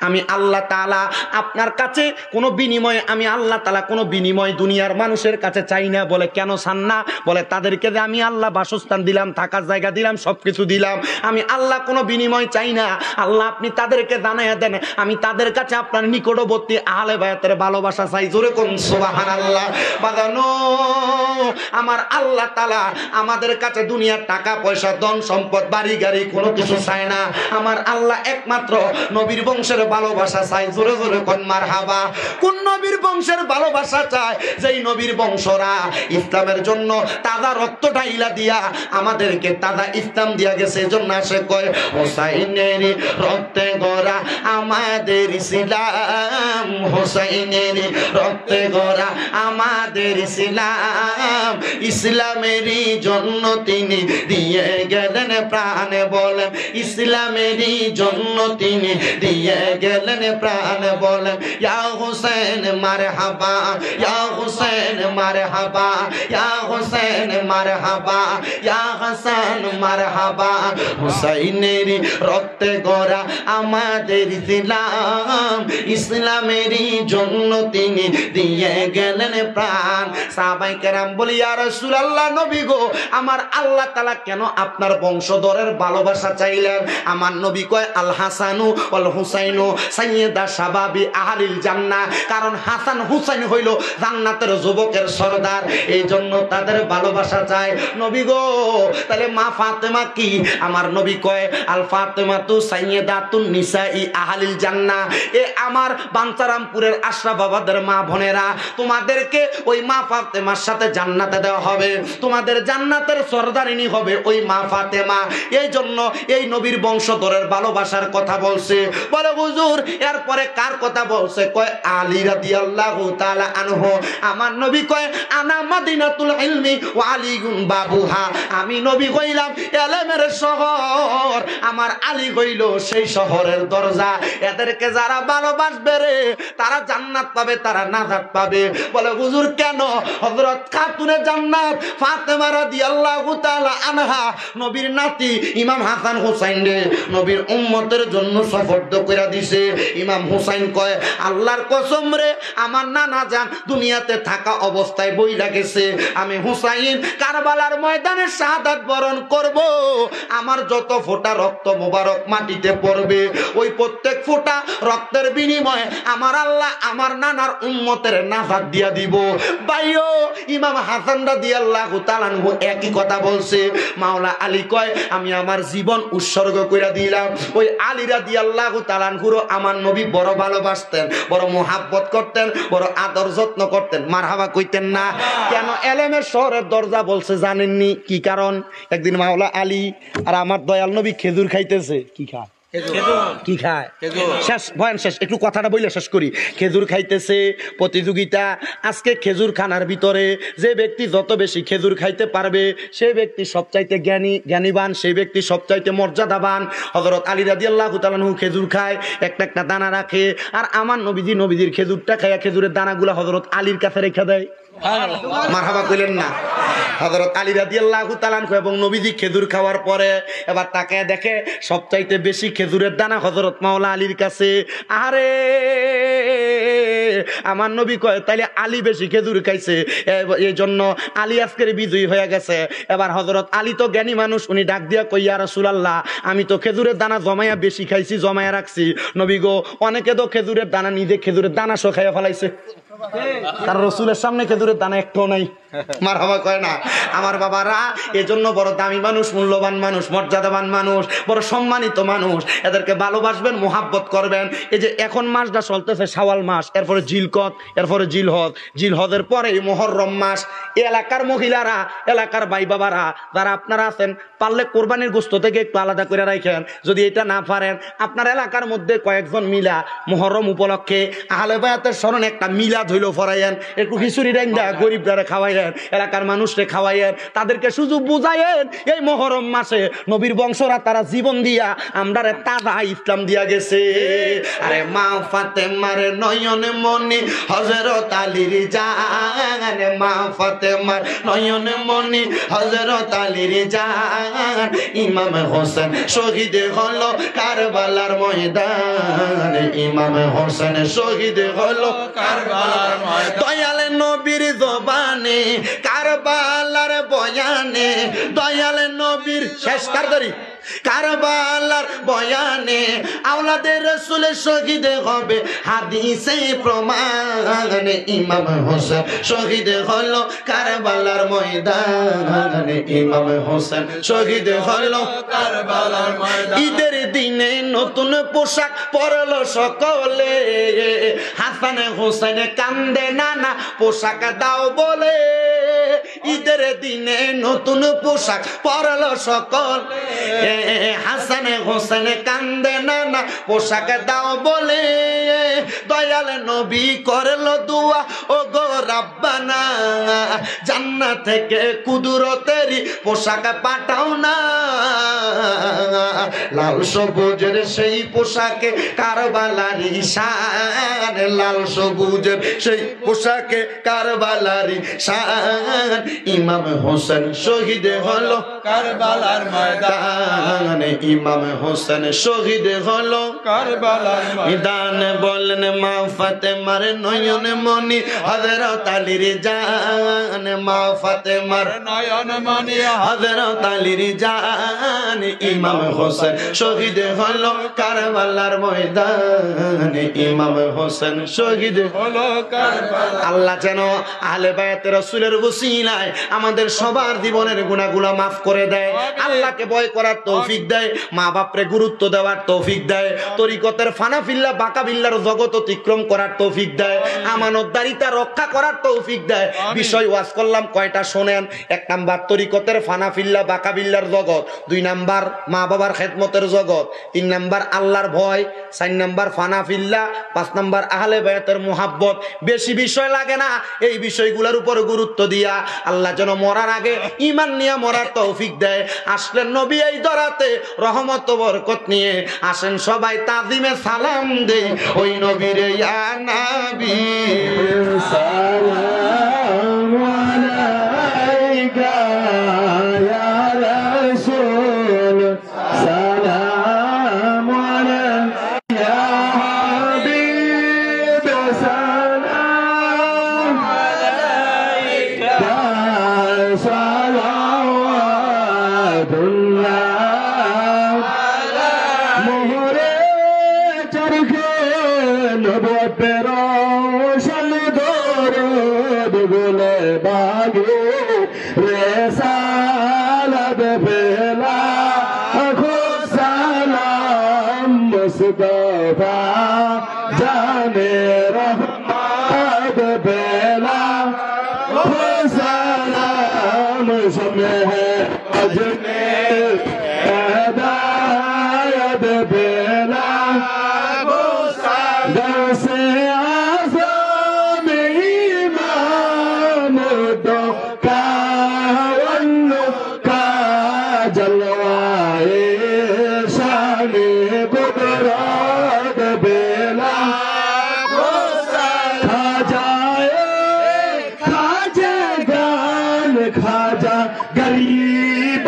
আমি আল্লাহ তাআলা আপনার কাছে কোনো বিনিময়, আমি আল্লাহ তাআলা কোনো বিনিময় দুনিয়ার মানুষের কাছে চাই না। বলে কেন চান না? বলে তাদেরকে যে আমি আল্লাহ বাসস্থান দিলাম, থাকার জায়গা দিলাম, সবকিছু দিলাম, আমি আল্লাহ কোনো বিনিময় চাই না। আল্লাহ আপনি তাদেরকে জানাইয়া দেন আমি তাদের কাছে আপনার নিকটবর্তী আহলে বায়াতের ভালোবাসা চাই। জোরে কোন সুবহানাল্লাহ। বাজানো, আমার আল্লাহ তাআলা আমাদের কাছে দুনিয়ার টাকা পয়সা, ধন সম্পদ, বাড়ি গাড়ি কোনো কিছু চায় না। আমার আল্লাহ একমাত্র নবীর বংশের ভালোবাসা চাই। জোরে জোরে কোন মারহাবা। কোন নবীর বংশের ভালোবাসা চায়? যেই নবীর বংশরা ইসলামের জন্য তাজা রক্ত ঢাইলা দিয়া আমাদেরকে তাজা ইসলাম দিয়া গেছে। এজন্য আসে কয়, হোসাইনের রক্তে গড়া আমাদের ইসলাম, হোসাইনের রক্তে গড়া আমাদের ইসলাম, ইসলামেরই জন্য তিনি দিয়ে গেলেন প্রাণ। বলেন ইসলামেরই জন্য তিনি দিয়ে গেলেন প্রাণ। বলেন ইয়া হুসেন মারহাবা, ইয়া হুসেন মারহাবা, ইয়া হুসেন মারহাবা, ইয়া হাসান মারহাবা। হুসাইনের রক্তে গড়া আমাদের ইসলাম, ইসলামেরই জন্য তিনি দিয়ে গেলেন প্রাণ। সাহাবায়ে কেরাম বলি, ইয়া রাসূলুল্লাহ, নবী গো, আমার আল্লাহ তাআলা কেন আপনার বংশধরের ভালোবাসা চাইলেন? আমার নবী কয়, আল হাসানু ওয়াল হুসাইনু সাইয়্যিদা শাবাবি আহলিল জান্নাহ। কারণ হাসান হুসাইন হইল জান্নাতের যুবকের সরদার, এই জন্য তাদের ভালোবাসা চায়। নবী গো, তাহলে মা ফাতেমা কি? আমার নবী কয় আল ফাতেমাতু সাইয়্যিদাতুন নিসাই আহলিল জান্নাহ। এ আমার বাঞ্চারামপুরের আশরাফ বাবাদের মা বোনেরা, তোমাদেরকে ওই মা ফাতেমার সাথে জান্নাতে দেওয়া হবে, তোমাদের জান্নাতের সরদারিনী হবে ওই মা ফাতেমা। এই জন্য এই নবীর বংশধরের ভালোবাসার কথা বলছে। বলে হুজুর এরপরে কার কথা বলছে? কয় আলী রাদিয়াল্লাহু তাআলা আনহু। আমার নবী কয় আনা মাদিনাতুল ইলমি ওয়া আলীগুন বাবুহা। আমি নবী হইলাম ইলমের শহর, আমার আলী হইল সেই শহরের দরজা। এদেরকে যারা ভালোবাসবে রে তারা জান্নাত পাবে, তারা নাজাত পাবে। বলে হুজুর কেন? হযরত খাতুনে জান্নাত ফাতেমা রাদিয়াল্লাহু তাআলা আনহা নবীর নাতি ইমাম হাসান হুসাইন রে নবীর উম্মতের জন্য সুপর্দ কইরা দিছে। ইমাম হুসাইন কয় আল্লাহর কসম রে, আমার নানা জান দুনিয়াতে থাকা অবস্থায় বইলা গেছে, আমি হুসাইন কারবালার ময়দানে শাহাদাত বরণ করব। আমার যত ফোঁটা রক্ত মোবারক মাটিতে পড়বে, ওই প্রত্যেক ফোঁটা রক্তের বিনিময়ে আমার আল্লাহ আমার নানার উম্মতের নাজাত দিয়া দিব। ভাইও ইমাম হাসান রাদিয়াল্লাহু তাআলা আনহু একই কথা বলছে। মাওলা আলী কয় আমি আমার জীবন উৎসর্গ কইরা দিলাম। ওই আলী রাদিয়াল্লাহু তাআলা আনহুর আমার নবী বড় ভালোবাসতেন, বড় মোহাব্বত করতেন, বড় আদর যত্ন করতেন। মারহাবা কইতেন না? কেন এলেমের শহরের দরজা বলছে জানেননি? কি কারণ? একদিন মাওলা আলী আর আমার দয়াল নবী খেজুর খাইতেছে। কি খায়? কি খায়? শেষ বয়ান শেষ, একটু কথাটা বইলে শেষ করি। খেজুর খাইতেছে, প্রতিযোগিতা। আজকে খেজুর খানার ভিতরে যে ব্যক্তি যত বেশি খেজুর খাইতে পারবে সেই ব্যক্তি সবচাইতে জ্ঞানীবান, সেই ব্যক্তি সবচাইতে মর্যাদাবান। হযরত আলী রাদিয়াল্লাহু তাআলা আনহু খেজুর খায়, একটা একটা দানা রাখে, আর আমার নবীজির খেজুরটা খায়, খেজুরের দানাগুলা হযরত আলীর কাছে রেখে দেয়। মারহাবা কইলেন না? হযরত আলী রাদিয়াল্লাহু তাআলা আনহু এবং নবীজি খেজুর খাওয়ার পরে এবার তাকায় দেখে সবচাইতে বেশি খেজুরের দানা হযরত মাওলা আলীর কাছে। আরে আমার নবী কয় তাইলে আলী বেশি খেজুর খাইছে, এই জন্য আলী আজকের বিজয়ী হয়ে গেছে। এবার হযরত আলী তো জ্ঞানী মানুষ, উনি ডাক দিয়া কই ইয়া রাসূলুল্লাহ, আমি তো খেজুরের দানা জমায়া বেশি খাইছি, জমায়া রাখছি। নবী গো, অনেকে তো খেজুরের দানা নিজে খেজুরের দানা সহ খাইয়া ফেলাইছে, তার রসুলের সামনে খেজুরের দানা একটাও নাই। মারহাবা কয় না? আমার বাবারা এজন্য বড় দামি মানুষ, মূল্যবান মানুষ, মর্যাদাবান মানুষ, বড় সম্মানিত মানুষ, এদেরকে ভালোবাসবেন, মোহাব্বত করবেন। এই যে এখন মাসটা চলতেছে শাওয়াল মাস, এরপরে জিলকত, এরপরে জিলহদ, জিলহদের পরে মুহররম মাস। এলাকার মহিলারা, এলাকার ভাই বাবারা যারা আপনারা আছেন, পারলে কোরবানির গোশত থেকে একটু আলাদা করে রাখেন। যদি এটা না পারেন, আপনার এলাকার মধ্যে কয়েকজন মিলা মুহররম উপলক্ষে আহলে বায়াতের স্মরণে একটা মিলাদ হইল ফরাইয়েন, একটু খিচুড়ি রাইন্দা গরিবরা খাওয়াইয়েন, এলাকার মানুষকে খাওয়াইয়েন, তাদেরকে শুধু বুঝাইয়েন এই মুহররম মাসে নবীর বংশরা তারা জীবন দিয়া আমরারে তাজা ইসলাম দিয়া গেছে। আরে মা ফাতেমার নয়ন মনি হযরত আলীর জান, মা ফাতেমার নয়ন মনি হযরত আলীর জান, ইমাম হোসেন শহীদ হলো কারবালার ময়দান, ইমাম হোসেন শহীদ হলো কারবালার ময়দান। দয়াল নবীর জবানে কারবালার বয়ানে, দয়াল নবীর শেষ কারদারি কারবালার বয়ানে আওলাদের রাসূল শহীদ হবে হাদিসে প্রমাণে, ইমাম হোসেন শহীদ হলো কারবালার ময়দানে, ইমাম হোসেন শহীদ হলো কারবালার ময়দানে। ঈদের দিনে নতুন পোশাক পরলো সকলে, হাসান হোসেন কান্দে নানা পোশাক দাও বলে। ঈদের দিনে নতুন পোশাক পরলো সকলে, হাসান হোসেন কান্দে নানা পোশাক দাও বলে। দয়াল নবী করলো দুয়া, ও গো রাব্বানা, জান্নাত থেকে কুদরতেরই পোশাক পাঠাও না। লাল সবুজের সেই পোশাকে কারবালারি শান, লাল সবুজের সেই পোশাকে কারবালারি শান, ইমাম হোসেন শহীদ হলো কারবালা কারবালার ময়দানে ইমাম হোসেন শহীদ হলো কারবালার ময়দানে বলেন মা ফাতেমার নয়ন মনি হযরত আলীর জান মা ফাতেমার নয়ন মনি হযরত আলীর জান ইমাম হোসেন শহীদ হলো কারবালার ময়দানে ইমাম হোসেন শহীদ হলো কারবালা। আল্লাহ যেন আহলে বায়াতে রাসূলের ওসিলায় আমাদের সবার জীবনের গুনাহগুলো maaf করে দেয়, আল্লাহকে ভয় করার তৌফিক দেয়, মা বাপরে গুরুত্ব দেওয়ার তৌফিক দেয়, তরিকতের ফানাফিল্লা বাকাবিল্লার জগৎ অতিক্রম করার তৌফিক দেয়, আমানতদারিতা রক্ষা করার তৌফিক দেয়। বিষয় ওয়াজ করলাম কয়টা শোনেন। 1 নাম্বার তরিকতের ফানাফিল্লা বাকাবিল্লার জগৎ, 2 নাম্বার মা বাবার খেদমতের জগৎ, 3 নাম্বার আল্লাহর ভয়, 4 নাম্বার ফানাফিল্লা, 5 নাম্বার আহলে বায়াতের মুহাব্বত। বেশি বিষয় লাগে না, এই বিষয়গুলোর উপর গুরুত্ব দিয়া আল্লাহ যেন মরার আগে ঈমান নিয়ে মরার তৌফিক দেয়। আসলেন নবী এই দরাতে রহমত ও বরকত নিয়ে, আসেন সবাই তাজিমে সালাম দেই ওই নবীরে ইয়া নবী সালাম আলাইকা ইয়া রাসূল সালাম আলাইকা ইয়া হাবিব সালাম আলাইকা সালাওয়াতুল্লাহ আলা মোহরে চরখে নবুয়তে রোশন দরুদ গুলে বাগে রিসালাত ফেলা আখো সালাম মুস্তাফা জানে রহমত বেলা আখো সালাম শমে अजमेर हिदायत बेला दरसे आज़म इमाम दो कावन्नु का जलवाए शान कुदरत बेला खाजा गान खाजा गरीब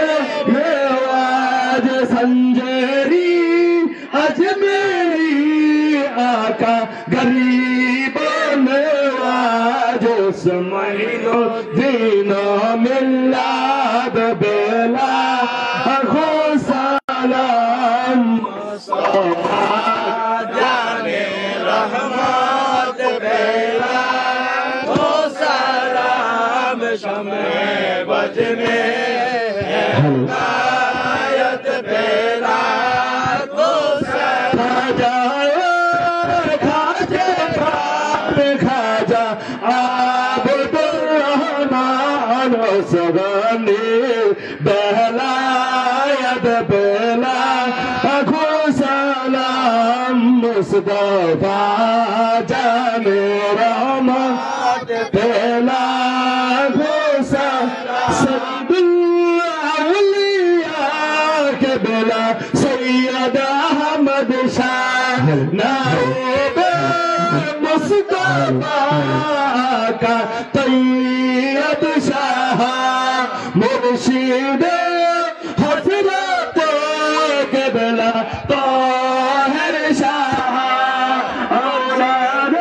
नवाज संजरी अजमेरी आका गरीब नवाज समैनो दीनो मिलाद बेला अखो सलाम जाने रहमत बेला ओ सलाम शमे बजने हिदायत बेला को खाजा खाजा खाजा आबदुर रहमान सगनी बहलायत बेला अखो सलाम मुस्तफा जाने रहमत बेला अखो सलाम बेला सैयद अहमद शाह नाइब मुस्तफा का तैयब शाह मुर्शिद हजरत के बेला ताहिर शाह औलाद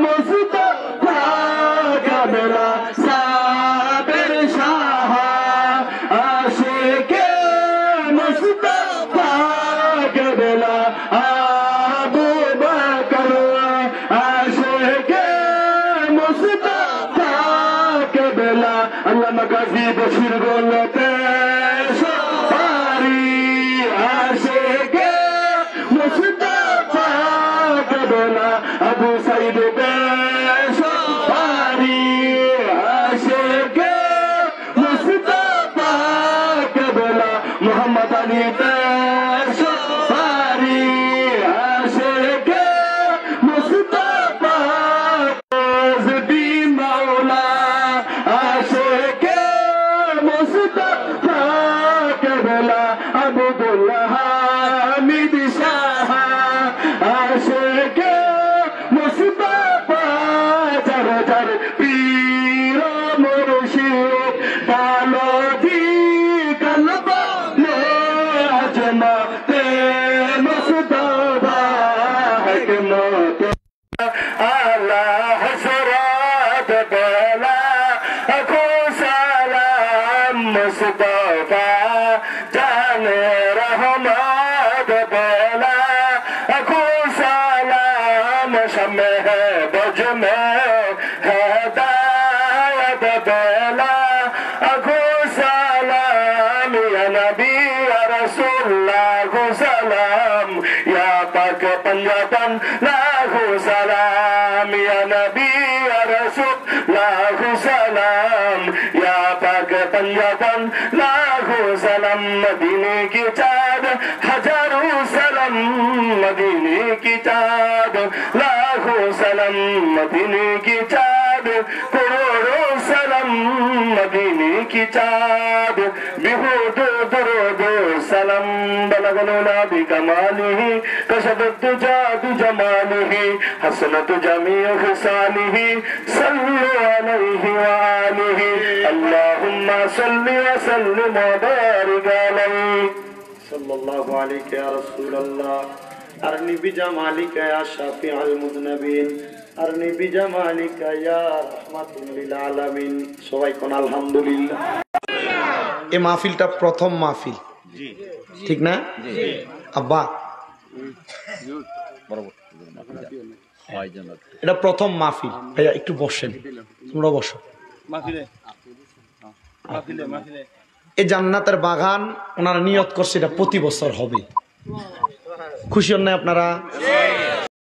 मुस्तफा का बेला साबिर शाह आशिक मुस्तफा के बेला अबू बकर आशिक मुस्तफा के बेला अल्लामा गाजी बशीर गोलते सफारी आशिक मुस्तफा के बेला अबू सईद सफारी आशिक मुस्तफा के बेला मोहम्मद अली सफारी आशिक मुस्तफा भी मौला आशिक मुस्तफा লা হযরত বেলা আকো সালাম মুস্তাফা জানে রহমত বেলা আকো সালাম শামে বজ মে হেদায়ত বেলা আকো সালাম ইয়া নবী ইয়া রাসূলুল্লাহ আকো সালাম ইয়া পাক पंजाबन लाखो सलाम या नबी या रसूल लाखो सलाम या पाक पंजाबन लाखो सलाम मदीने की चाँद हजारों सलाम मदीने की चाँद लाखो सलाम मदीने की चाँद करोड़ों सलाम मदीने की चाँद बेहूद दरूद सलाम बलगलोला बिकमालिही कशबत जादु जमालिही हसनत जमीअ खिसालिही सल्लु अलैहि व आलिही अल्लाहुम्मा सल्लि व सल्लिम व बारिक अलैहि सल्लल्लाहु अलैहि या रसूलल्लाह अरनी बिजमालिका या शाफिअल मुज़नबिन अरनी बिजमालिका या रहमतुल लिल आलामीन সবাই কোন আলহামদুলিল্লাহ এই মাহফিলটা প্রথম মাহফিল জি ঠিক না জি আব্বা এটা প্রথম মাহফিল ভাইয়া একটু বসেন তোমরা বসো এই জান্নাতের বাগান ওনারা নিয়ত করছে এটা প্রতি বছর হবে খুশি হন না আপনারা